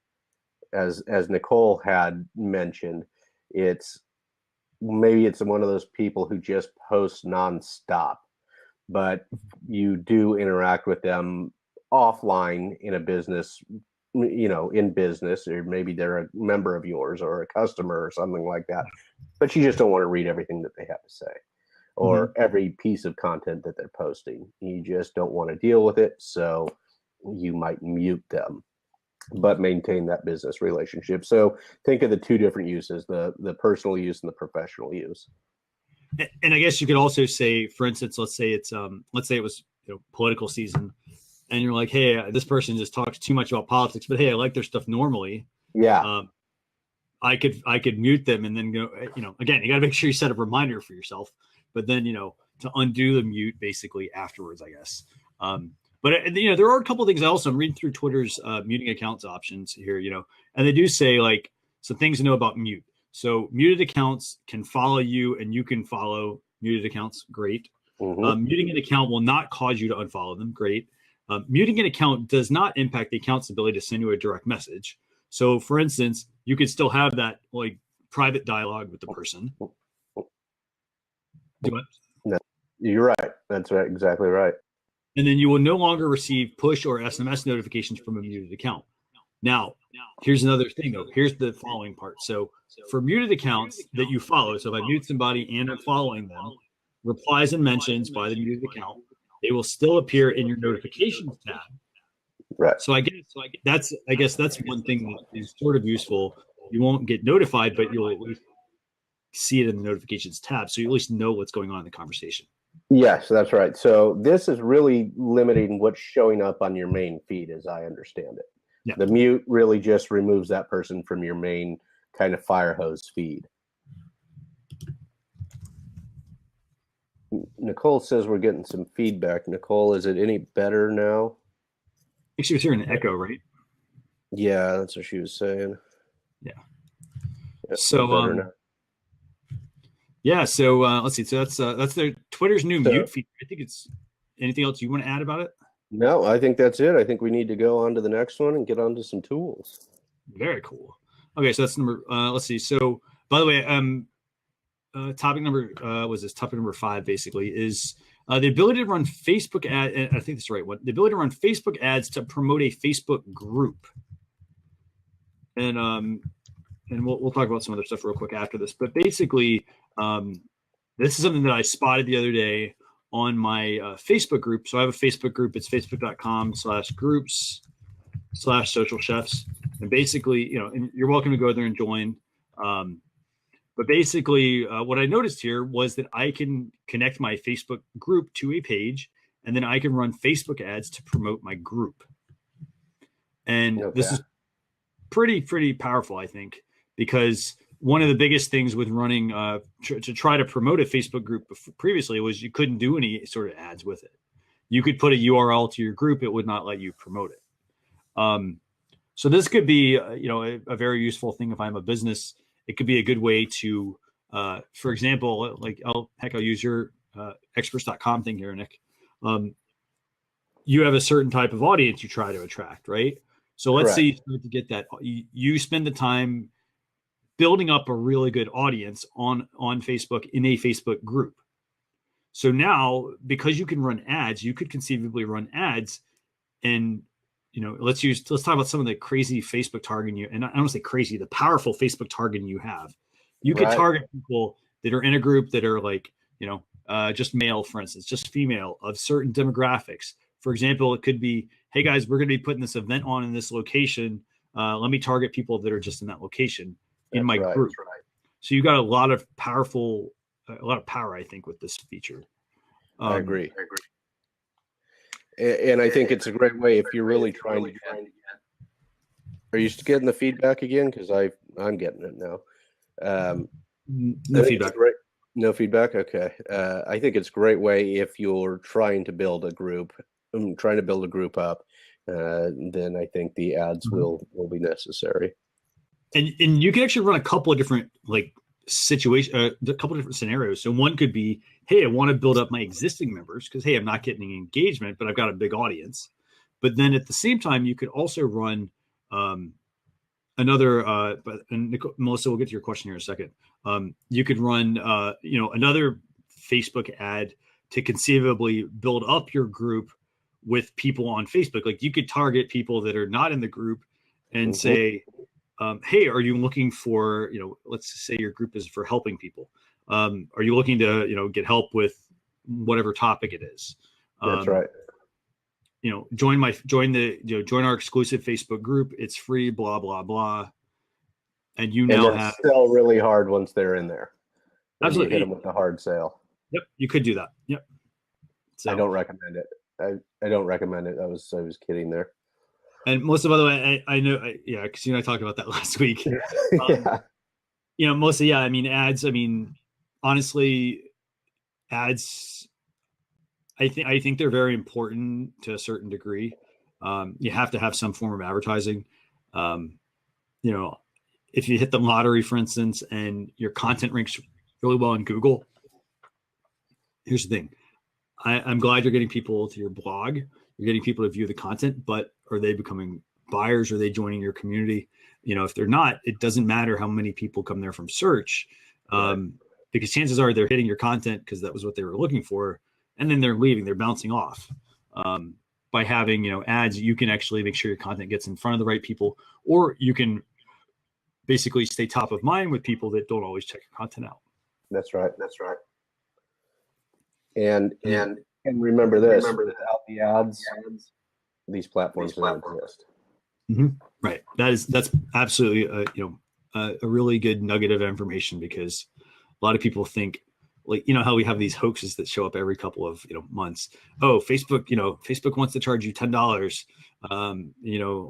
[SPEAKER 2] as Nicole had mentioned, it's maybe it's one of those people who just post nonstop, but you do interact with them offline in a business, in business, or maybe they're a member of yours or a customer or something like that, but you just don't want to read everything that they have to say or every piece of content that they're posting. You just don't want to deal with it, so you might mute them, but maintain that business relationship. So think of the two different uses, the personal use and the professional use.
[SPEAKER 1] And I guess you could also say, for instance, let's say it was political season, and you're like, hey, this person just talks too much about politics, but hey, I like their stuff normally.
[SPEAKER 2] Yeah.
[SPEAKER 1] I could mute them and then go, again, you got to make sure you set a reminder for yourself, but then, to undo the mute basically afterwards, I guess. But there are a couple of things. I'm reading through Twitter's muting accounts options here, and they do say like, So things to know about mute. So muted accounts can follow you and you can follow muted accounts. Great. Muting an account will not cause you to unfollow them. Great. Muting an account does not impact the account's ability to send you a direct message. So for instance, you could still have that like private dialogue with the person. Do what?
[SPEAKER 2] No, you're right. That's right. Exactly right.
[SPEAKER 1] And then you will no longer receive push or SMS notifications from a muted account. Now, here's another thing though. Here's the following part. So for muted accounts that you follow, so if I mute somebody and I'm following them, replies and mentions by the muted account, they will still appear in your notifications tab.
[SPEAKER 2] Right.
[SPEAKER 1] So I guess that's one thing that is sort of useful. You won't get notified, but you'll at least see it in the notifications tab. So you at least know what's going on in the conversation.
[SPEAKER 2] Yes, that's right. So this is really limiting what's showing up on your main feed, as I understand it.
[SPEAKER 1] Yeah.
[SPEAKER 2] The mute really just removes that person from your main kind of fire hose feed. Nicole says we're getting some feedback. Nicole, is it any better now?
[SPEAKER 1] I think she was hearing an echo, right?
[SPEAKER 2] Yeah, that's what she was saying.
[SPEAKER 1] Yeah.
[SPEAKER 2] So
[SPEAKER 1] yeah, so let's see. So that's their Twitter's new mute feature. I think it's anything else you want to add about it?
[SPEAKER 2] No, I think that's it. I think we need to go on to the next one and get on to some tools.
[SPEAKER 1] Very cool. Okay, so that's number. Let's see. So by the way, topic number topic number 5 basically is the ability to run Facebook ad. And I think that's the right one. The ability to run Facebook ads to promote a Facebook group. And we'll talk about some other stuff real quick after this. But basically, this is something that I spotted the other day on my Facebook group. So I have a Facebook group. It's facebook.com/groups/social chefs. And basically, and you're welcome to go there and join. But basically, what I noticed here was that I can connect my Facebook group to a page, and then I can run Facebook ads to promote my group. And This is pretty powerful, I think, because one of the biggest things with running to try to promote a Facebook group previously was you couldn't do any sort of ads with it. You could put a URL to your group. It would not let you promote it. So this could be, a very useful thing if I'm a business. It could be a good way to, for example, like I'll use your experts.com thing here, Nick. You have a certain type of audience you try to attract, right? So let's say you start to get that. You spend the time building up a really good audience on Facebook in a Facebook group. So now, because you can run ads, you could conceivably run ads, and let's talk about some of the crazy Facebook targeting you. And I don't say crazy, the powerful Facebook targeting you have. You could target people that are in a group that are like, just male, for instance, just female of certain demographics. For example, it could be, hey guys, we're going to be putting this event on in this location. Let me target people that are just in that location in my group. Right. So you got a lot of power, I think, with this feature.
[SPEAKER 2] I agree. And I think it's a great way if you're really trying to get. Are you getting the feedback again? Because I'm getting it now.
[SPEAKER 1] No feedback.
[SPEAKER 2] No feedback. Okay. I think it's a great way if you're trying to build a group, up. Then I think the ads will be necessary.
[SPEAKER 1] And you can actually run a couple of different situations, a couple of different scenarios. So one could be, hey, I want to build up my existing members because, hey, I'm not getting any engagement, but I've got a big audience. But then at the same time, you could also run another, Melissa, we'll get to your question here in a second. You could run, another Facebook ad to conceivably build up your group with people on Facebook. Like you could target people that are not in the group and say, hey, are you looking for, let's say your group is for helping people. Are you looking to, get help with whatever topic it is?
[SPEAKER 2] That's right.
[SPEAKER 1] Join our exclusive Facebook group. It's free, blah, blah, blah. And now
[SPEAKER 2] sell really hard once they're in there.
[SPEAKER 1] Absolutely.
[SPEAKER 2] You hit them with a hard sale.
[SPEAKER 1] Yep. You could do that. Yep.
[SPEAKER 2] So, I don't recommend it. I don't recommend it. I was kidding there.
[SPEAKER 1] And Melissa, by the way, I know, because you and I talked about that last week. Melissa, I mean, ads. I mean, honestly, ads. I think they're very important to a certain degree. You have to have some form of advertising. if you hit the lottery, for instance, and your content ranks really well in Google, here's the thing. I'm glad you're getting people to your blog. You're getting people to view the content, but are they becoming buyers? Are they joining your community? If they're not, it doesn't matter how many people come there from search, because chances are they're hitting your content because that was what they were looking for, and then they're leaving. They're bouncing off. By having ads, you can actually make sure your content gets in front of the right people, or you can basically stay top of mind with people that don't always check your content out.
[SPEAKER 2] That's right. And remember this: without the ads, these platforms don't exist.
[SPEAKER 1] Mm-hmm. Right. That's absolutely a really good nugget of information, because a lot of people think, like, how we have these hoaxes that show up every couple of months. Oh, Facebook wants to charge you $10.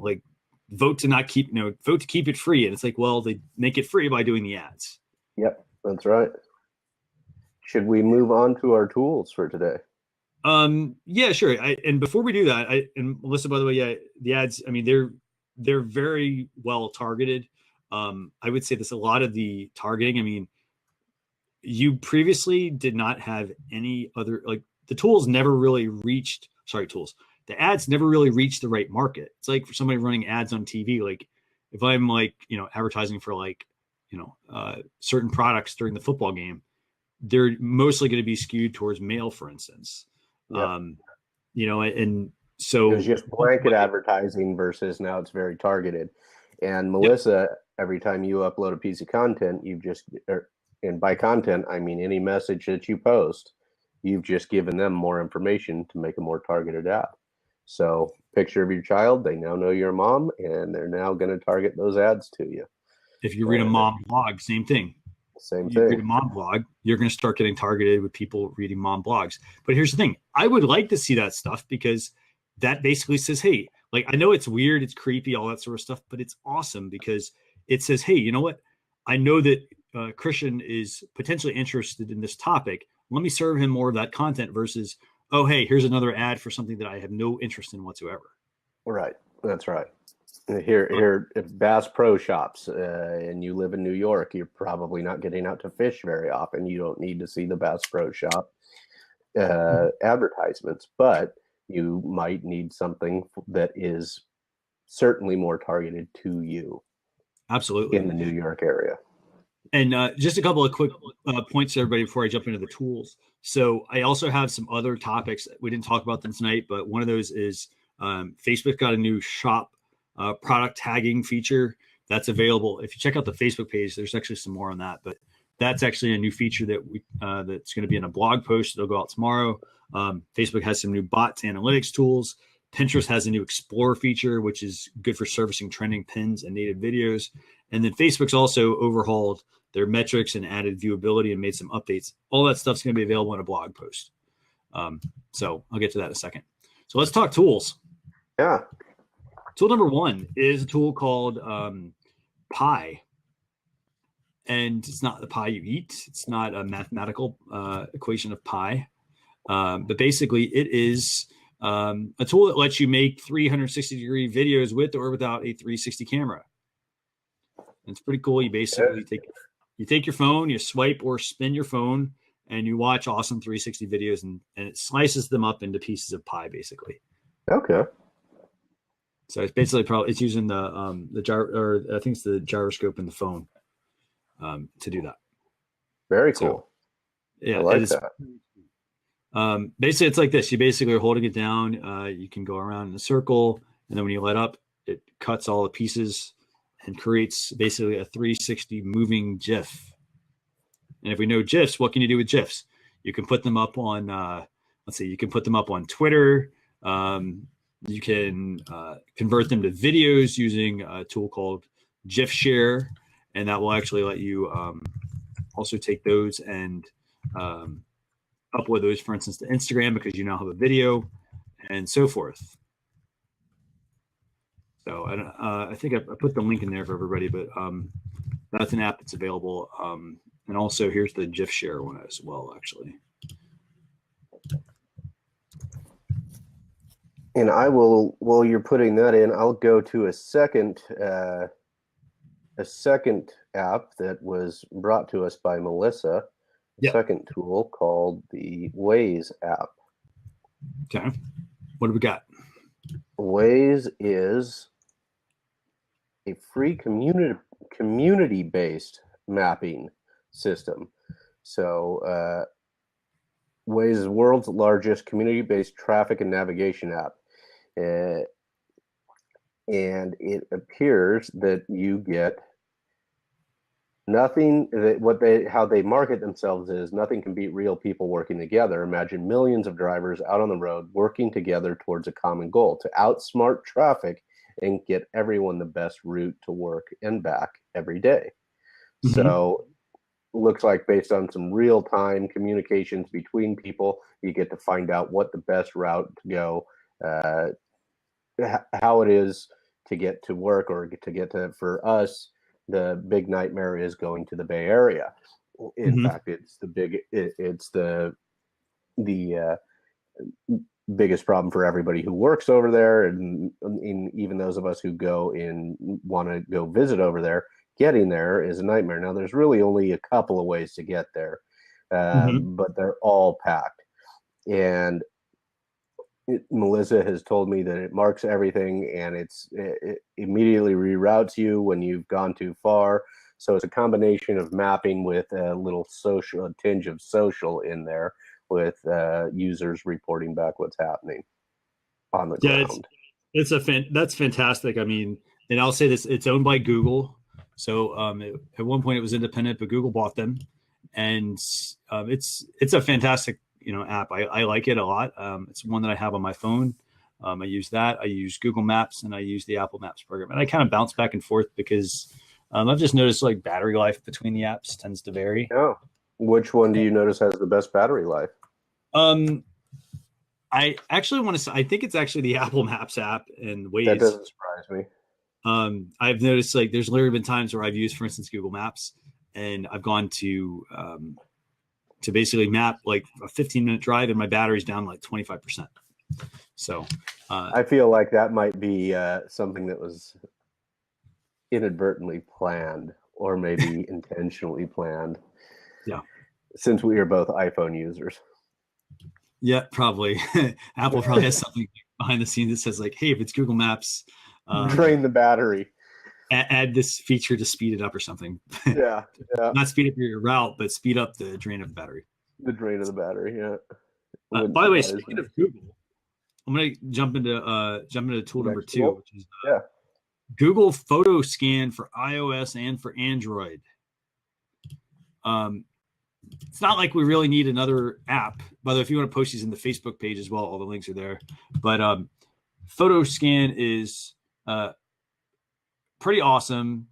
[SPEAKER 1] Like, vote to keep it free. And it's like, well, they make it free by doing the ads.
[SPEAKER 2] Yep, that's right. Should we move on to our tools for today?
[SPEAKER 1] Yeah, sure. And before we do that, and Melissa, by the way, yeah, the ads, I mean, they're very well targeted. I would say this, a lot of the targeting, I mean, you previously did not have any other, like, the tools never really reached, the ads never really reached the right market. It's like for somebody running ads on TV, like if I'm like, advertising for like, certain products during the football game, they're mostly going to be skewed towards male, for instance.
[SPEAKER 2] Yep.
[SPEAKER 1] And so
[SPEAKER 2] it was just blanket advertising versus now it's very targeted. And Melissa, every time you upload a piece of content, and by content, I mean any message that you post, you've just given them more information to make a more targeted ad. So picture of your child, they now know you're a mom, and they're now going to target those ads to you.
[SPEAKER 1] If you read a mom blog, same thing.
[SPEAKER 2] You
[SPEAKER 1] read a mom blog, you're going to start getting targeted with people reading mom blogs. But here's the thing. I would like to see that stuff, because that basically says, hey, like, I know it's weird, it's creepy, all that sort of stuff, but it's awesome because it says, hey, you know what? I know that Christian is potentially interested in this topic. Let me serve him more of that content versus, oh, hey, here's another ad for something that I have no interest in whatsoever.
[SPEAKER 2] Right. That's right. Here, if Bass Pro Shops and you live in New York, you're probably not getting out to fish very often. You don't need to see the Bass Pro Shop advertisements, but you might need something that is certainly more targeted to you.
[SPEAKER 1] Absolutely.
[SPEAKER 2] In the New York area.
[SPEAKER 1] And just a couple of quick points to everybody before I jump into the tools. So I also have some other topics. We didn't talk about them tonight, but one of those is Facebook got a new shop product tagging feature that's available. If you check out the Facebook page, there's actually some more on that, but that's actually a new feature that that's going to be in a blog post. It'll go out tomorrow. Facebook has some new bots analytics tools. Pinterest has a new Explore feature, which is good for servicing trending pins and native videos. And then Facebook's also overhauled their metrics and added viewability and made some updates. All that stuff's going to be available in a blog post. So I'll get to that in a second. So let's talk tools.
[SPEAKER 2] Yeah.
[SPEAKER 1] Tool number one is a tool called Pi. And it's not the pie you eat. It's not a mathematical equation of pi. But basically, it is a tool that lets you make 360-degree videos with or without a 360 camera. And it's pretty cool. You basically take your phone, you swipe or spin your phone, and you watch awesome 360 videos, and it slices them up into pieces of pie, basically.
[SPEAKER 2] Okay.
[SPEAKER 1] So it's basically it's using the I think it's the gyroscope in the phone to do that.
[SPEAKER 2] Very cool.
[SPEAKER 1] So, yeah,
[SPEAKER 2] I like that.
[SPEAKER 1] Basically, it's like this. You basically are holding it down. You can go around in a circle, and then when you let up, it cuts all the pieces and creates basically a 360 moving GIF. And if we know GIFs, what can you do with GIFs? You can put them up on, you can put them up on Twitter. You can convert them to videos using a tool called GIF Share, and that will actually let you also take those and upload those, for instance, to Instagram, because you now have a video, and so forth. So I think I put the link in there for everybody, but that's an app that's available. And also here's the GIF Share one as well, actually.
[SPEAKER 2] And I will, while you're putting that in, I'll go to a second a second app that was brought to us by Melissa, a
[SPEAKER 1] Yeah.
[SPEAKER 2] second tool called the Waze app.
[SPEAKER 1] Okay. What do we got?
[SPEAKER 2] Waze is a free community-based mapping system. So Waze is the world's largest community-based traffic and navigation app. And it appears that you get nothing. That how they market themselves is nothing can beat real people working together. Imagine millions of drivers out on the road working together towards a common goal to outsmart traffic and get everyone the best route to work and back every day.
[SPEAKER 1] Mm-hmm.
[SPEAKER 2] So looks like based on some real-time communications between people, you get to find out what the best route to go, how it is to get to work or to get to. For us, the big nightmare is going to the Bay Area. In fact, it's the biggest problem for everybody who works over there, and even those of us who go and want to go visit over there. Getting there is a nightmare. Now, there's really only a couple of ways to get there, but they're all packed. And Melissa has told me that it marks everything, and it immediately reroutes you when you've gone too far. So it's a combination of mapping with a little social, a tinge of social in there, with users reporting back what's happening on the ground.
[SPEAKER 1] That's fantastic. I mean, and I'll say this: it's owned by Google. So at one point it was independent, but Google bought them, and it's a fantastic app. I like it a lot. It's one that I have on my phone. I use that. I use Google Maps, and I use the Apple Maps program, and I kind of bounce back and forth because I've just noticed like battery life between the apps tends to vary.
[SPEAKER 2] Oh, which one do you notice has the best battery life?
[SPEAKER 1] I actually want to say I think it's actually the Apple Maps app and Waze.
[SPEAKER 2] That doesn't surprise me.
[SPEAKER 1] I've noticed like there's literally been times where I've used, for instance, Google Maps, and I've gone to basically map like a 15-minute drive, and my battery's down like 25%. So
[SPEAKER 2] I feel like that might be something that was inadvertently planned, or maybe intentionally planned.
[SPEAKER 1] Yeah,
[SPEAKER 2] since we are both iPhone users.
[SPEAKER 1] Yeah, probably. Apple probably has something behind the scenes that says like, hey, if it's Google Maps,
[SPEAKER 2] drain the battery.
[SPEAKER 1] Add this feature to speed it up or something.
[SPEAKER 2] Yeah.
[SPEAKER 1] Not speed up your route, but speed up the drain of the battery.
[SPEAKER 2] The drain of the battery, yeah.
[SPEAKER 1] By the way, speaking of Google, I'm going to jump into tool number 2, which is Google Photoscan for iOS and for Android. It's not like we really need another app. By the way, if you want to post these in the Facebook page as well, all the links are there. But Photoscan is pretty awesome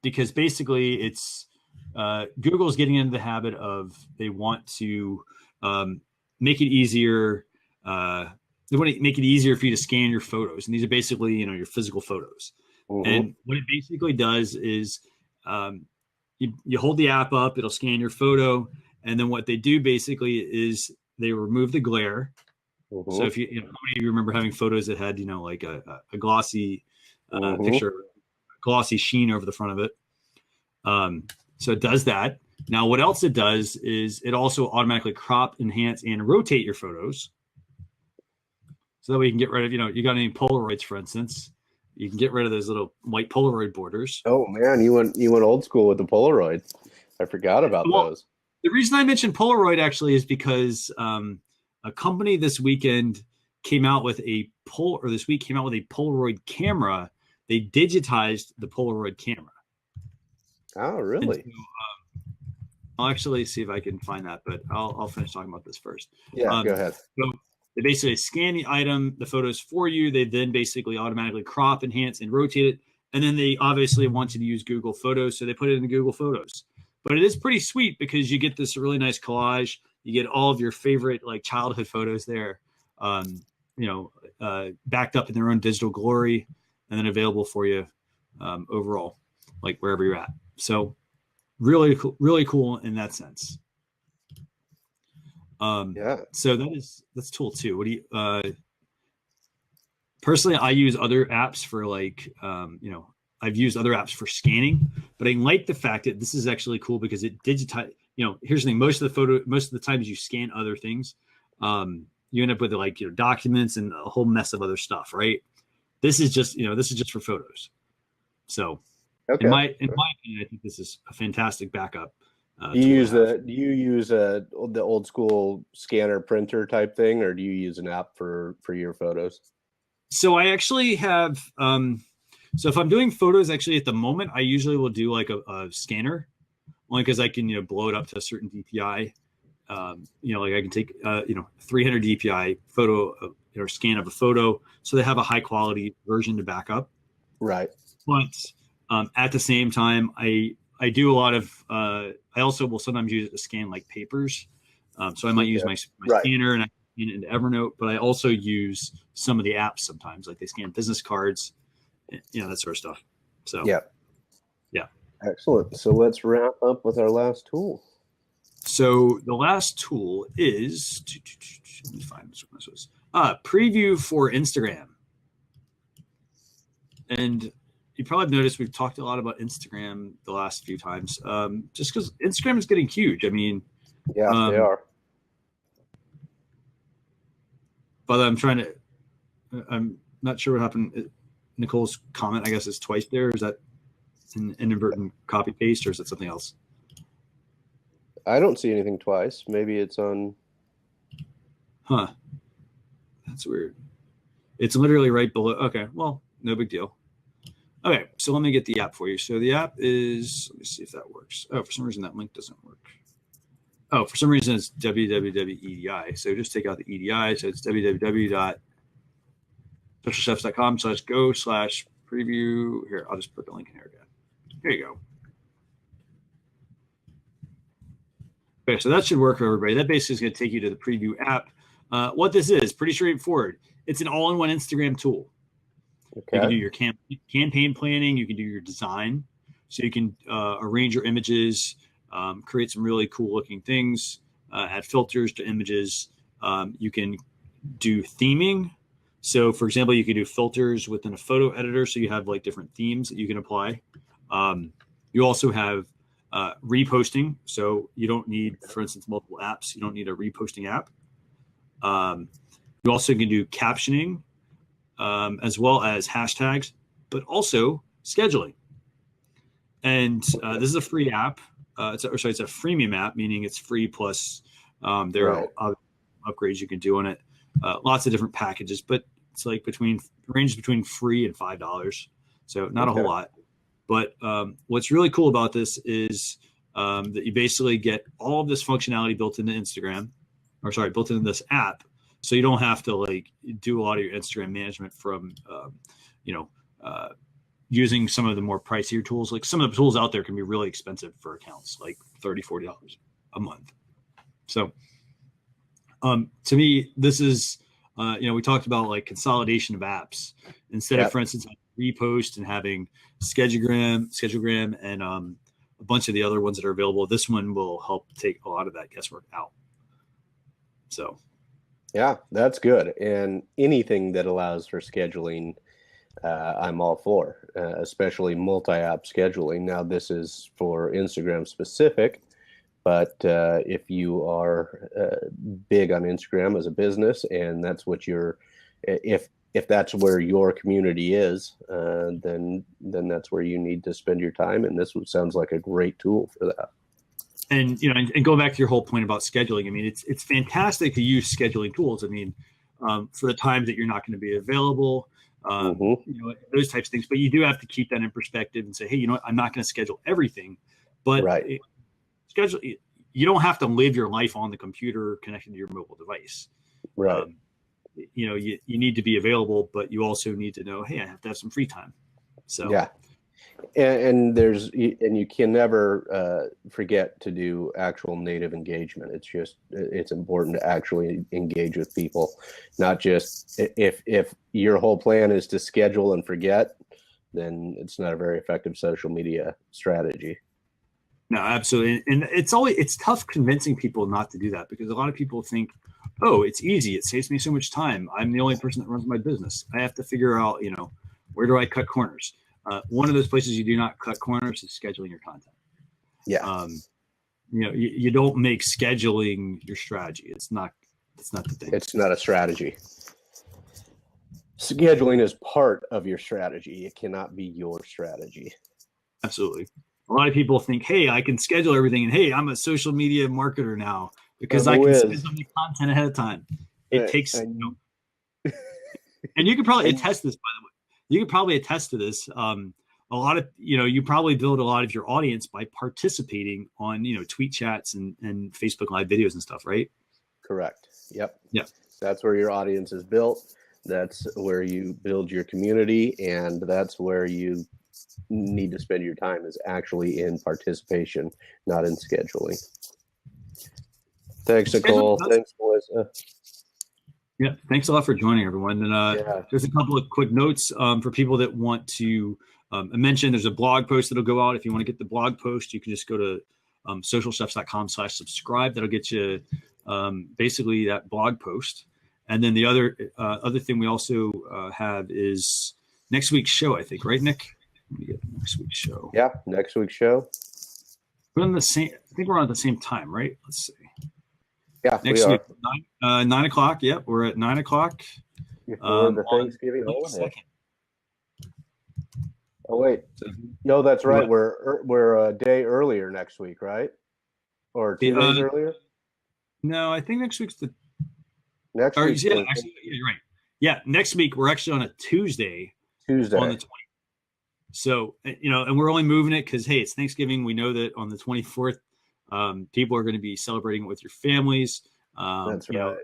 [SPEAKER 1] because basically it's Google's getting into the habit of they want to make it easier. They want to make it easier for you to scan your photos, and these are basically your physical photos. Mm-hmm. And what it basically does is you hold the app up, it'll scan your photo, and then what they do basically is they remove the glare. Mm-hmm. So if how many of you remember having photos that had like a glossy picture, glossy sheen over the front of it? So it does that. Now, what else it does is it also automatically crop, enhance, and rotate your photos. So that way you can get rid of, you got any Polaroids, for instance, you can get rid of those little white Polaroid borders.
[SPEAKER 2] Oh man, you went old school with the Polaroid. I forgot about those.
[SPEAKER 1] The reason I mentioned Polaroid actually is because a company this weekend came out with a Polaroid camera. They digitized the Polaroid camera.
[SPEAKER 2] Oh, really?
[SPEAKER 1] So, I'll actually see if I can find that, but I'll finish talking about this first.
[SPEAKER 2] Yeah, go ahead.
[SPEAKER 1] So they basically scan the item, the photos for you. They then basically automatically crop, enhance, and rotate it. And then they obviously want you to use Google Photos, so they put it in Google Photos. But it is pretty sweet because you get this really nice collage. You get all of your favorite like childhood photos there, backed up in their own digital glory, and then available for you overall, like wherever you're at. So really cool in that sense. So that's tool 2. What do you personally, I use other apps for like I've used other apps for scanning, but I like the fact that this is actually cool because it digitize. Here's the thing: most of the times you scan other things, you end up with like documents and a whole mess of other stuff, right? This is just for photos. So,
[SPEAKER 2] Okay.
[SPEAKER 1] in my opinion, I think this is a fantastic backup.
[SPEAKER 2] Do you use the old school scanner printer type thing, or do you use an app for your photos?
[SPEAKER 1] So I actually have. So if I'm doing photos, actually at the moment, I usually will do like a scanner, only because I can blow it up to a certain DPI. Like I can take 300 DPI photo or scan of a photo, so they have a high quality version to back up.
[SPEAKER 2] Right.
[SPEAKER 1] But at the same time, I do a lot of. I also will sometimes use it to scan like papers. So I might use my scanner and I scan it into Evernote, but I also use some of the apps sometimes, like they scan business cards, that sort of stuff. So
[SPEAKER 2] yeah. Excellent. So let's wrap up with our last tool.
[SPEAKER 1] So the last tool is let me find this one. This was preview for Instagram. And you probably have noticed we've talked a lot about Instagram the last few times, just because Instagram is getting huge. I mean,
[SPEAKER 2] yeah, they are.
[SPEAKER 1] But I'm not sure what happened. Nicole's comment, I guess, is twice there. Is that an inadvertent copy paste, or is it something else?
[SPEAKER 2] I don't see anything twice. Maybe it's on.
[SPEAKER 1] Huh. That's weird. It's literally right below. Okay. Well, no big deal. Okay. So let me get the app for you. So the app is, let me see if that works. Oh, for some reason that link doesn't work. Oh, for some reason it's www.edi. So just take out the EDI. So it's www.socialchefs.com/go/preview. Here, I'll just put the link in here again. There you go. Okay, so that should work for everybody. That basically is going to take you to the preview app. What this is, pretty straightforward. It's an all-in-one Instagram tool. Okay. You can do your campaign planning. You can do your design. So you can arrange your images, create some really cool-looking things, add filters to images. You can do theming. So, for example, you can do filters within a photo editor. So you have like different themes that you can apply. You also have reposting. So you don't need, for instance, multiple apps. You don't need a reposting app. You also can do captioning as well as hashtags, but also scheduling. And this is a free app. It's a freemium app, meaning it's free plus there are other upgrades you can do on it. Lots of different packages, but it's like ranges between free and $5. So not a whole lot. But what's really cool about this is that you basically get all of this functionality built into built into this app. So you don't have to like do a lot of your Instagram management from, using some of the more pricier tools. Like some of the tools out there can be really expensive for accounts, like $30, $40 a month. So to me, this is, we talked about like consolidation of apps instead of, for instance, repost and having schedulegram and a bunch of the other ones that are available. This one will help take a lot of that guesswork out. So
[SPEAKER 2] yeah, that's good. And anything that allows for scheduling, I'm all for, especially multi-app scheduling. Now this is for Instagram specific, but if you are big on Instagram as a business and that's what if that's where your community is, then that's where you need to spend your time. And this sounds like a great tool for that.
[SPEAKER 1] And and going back to your whole point about scheduling, I mean, it's fantastic to use scheduling tools. I mean, for the times that you're not going to be available, those types of things. But you do have to keep that in perspective and say, hey, I'm not going to schedule everything, but schedule. You don't have to live your life on the computer connected to your mobile device.
[SPEAKER 2] Right.
[SPEAKER 1] You need to be available, but you also need to know, hey, I have to have some free time. So
[SPEAKER 2] yeah. And you can never forget to do actual native engagement. It's important to actually engage with people, not just if your whole plan is to schedule and forget, then it's not a very effective social media strategy.
[SPEAKER 1] No, absolutely. And it's tough convincing people not to do that because a lot of people think, oh, it's easy. It saves me so much time. I'm the only person that runs my business. I have to figure out, where do I cut corners? One of those places you do not cut corners is scheduling your content.
[SPEAKER 2] Yeah.
[SPEAKER 1] You don't make scheduling your strategy. It's not the thing.
[SPEAKER 2] It's not a strategy. Scheduling is part of your strategy. It cannot be your strategy.
[SPEAKER 1] Absolutely. A lot of people think, hey, I can schedule everything, and hey, I'm a social media marketer now because I can schedule the content ahead of time. It takes, and you could probably attest this, by the way. You could probably attest to this. A lot of, you probably build a lot of your audience by participating on, tweet chats and Facebook Live videos and stuff, right?
[SPEAKER 2] Correct. Yep.
[SPEAKER 1] Yeah.
[SPEAKER 2] That's where your audience is built. That's where you build your community, and that's where you need to spend your time, is actually in participation, not in scheduling. Thanks, Nicole. Thanks, Melissa.
[SPEAKER 1] Yeah, thanks a lot for joining, everyone. And there's a couple of quick notes for people that want to mention. There's a blog post that'll go out. If you want to get the blog post, you can just go to socialchefs.com/subscribe. That'll get you basically that blog post. And then the other thing we also have is next week's show, I think, right, Nick? Let me get next week's show.
[SPEAKER 2] Yeah, next week's show.
[SPEAKER 1] We're on the same. I think we're on at the same time, right? Let's see.
[SPEAKER 2] Yeah,
[SPEAKER 1] next week, 9 o'clock. Yep, we're at 9 o'clock.
[SPEAKER 2] Before the Thanksgiving holiday. Oh wait, no, that's right. We're a day earlier next week, right? Or 2 days earlier?
[SPEAKER 1] No, I think next week's the
[SPEAKER 2] next week.
[SPEAKER 1] Yeah, actually, you're right. Yeah, next week we're actually on a Tuesday. On the 20th. So and we're only moving it because hey, it's Thanksgiving. We know that on the 24th. People are going to be celebrating it with your families.
[SPEAKER 2] That's right.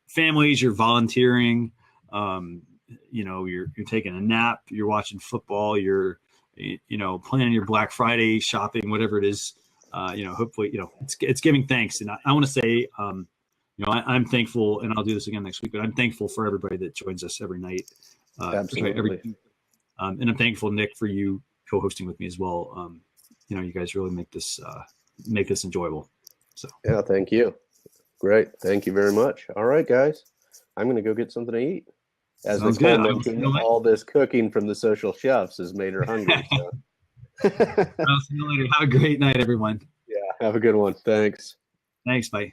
[SPEAKER 1] Families, you're volunteering. You're taking a nap. You're watching football. You're, planning your Black Friday shopping, whatever it is. Hopefully, it's giving thanks. And I want to say, I'm thankful, and I'll do this again next week. But I'm thankful for everybody that joins us every night.
[SPEAKER 2] Absolutely.
[SPEAKER 1] And I'm thankful, Nick, for you co-hosting with me as well. You guys really make this enjoyable. So
[SPEAKER 2] yeah, thank you. Great, thank you very much. All right, guys, I'm going to go get something to eat. As Nicole mentioned, all this cooking from the Social Chefs has made her hungry. So.
[SPEAKER 1] I'll see you later. Have a great night, everyone.
[SPEAKER 2] Yeah, have a good one. Thanks.
[SPEAKER 1] Thanks. Bye.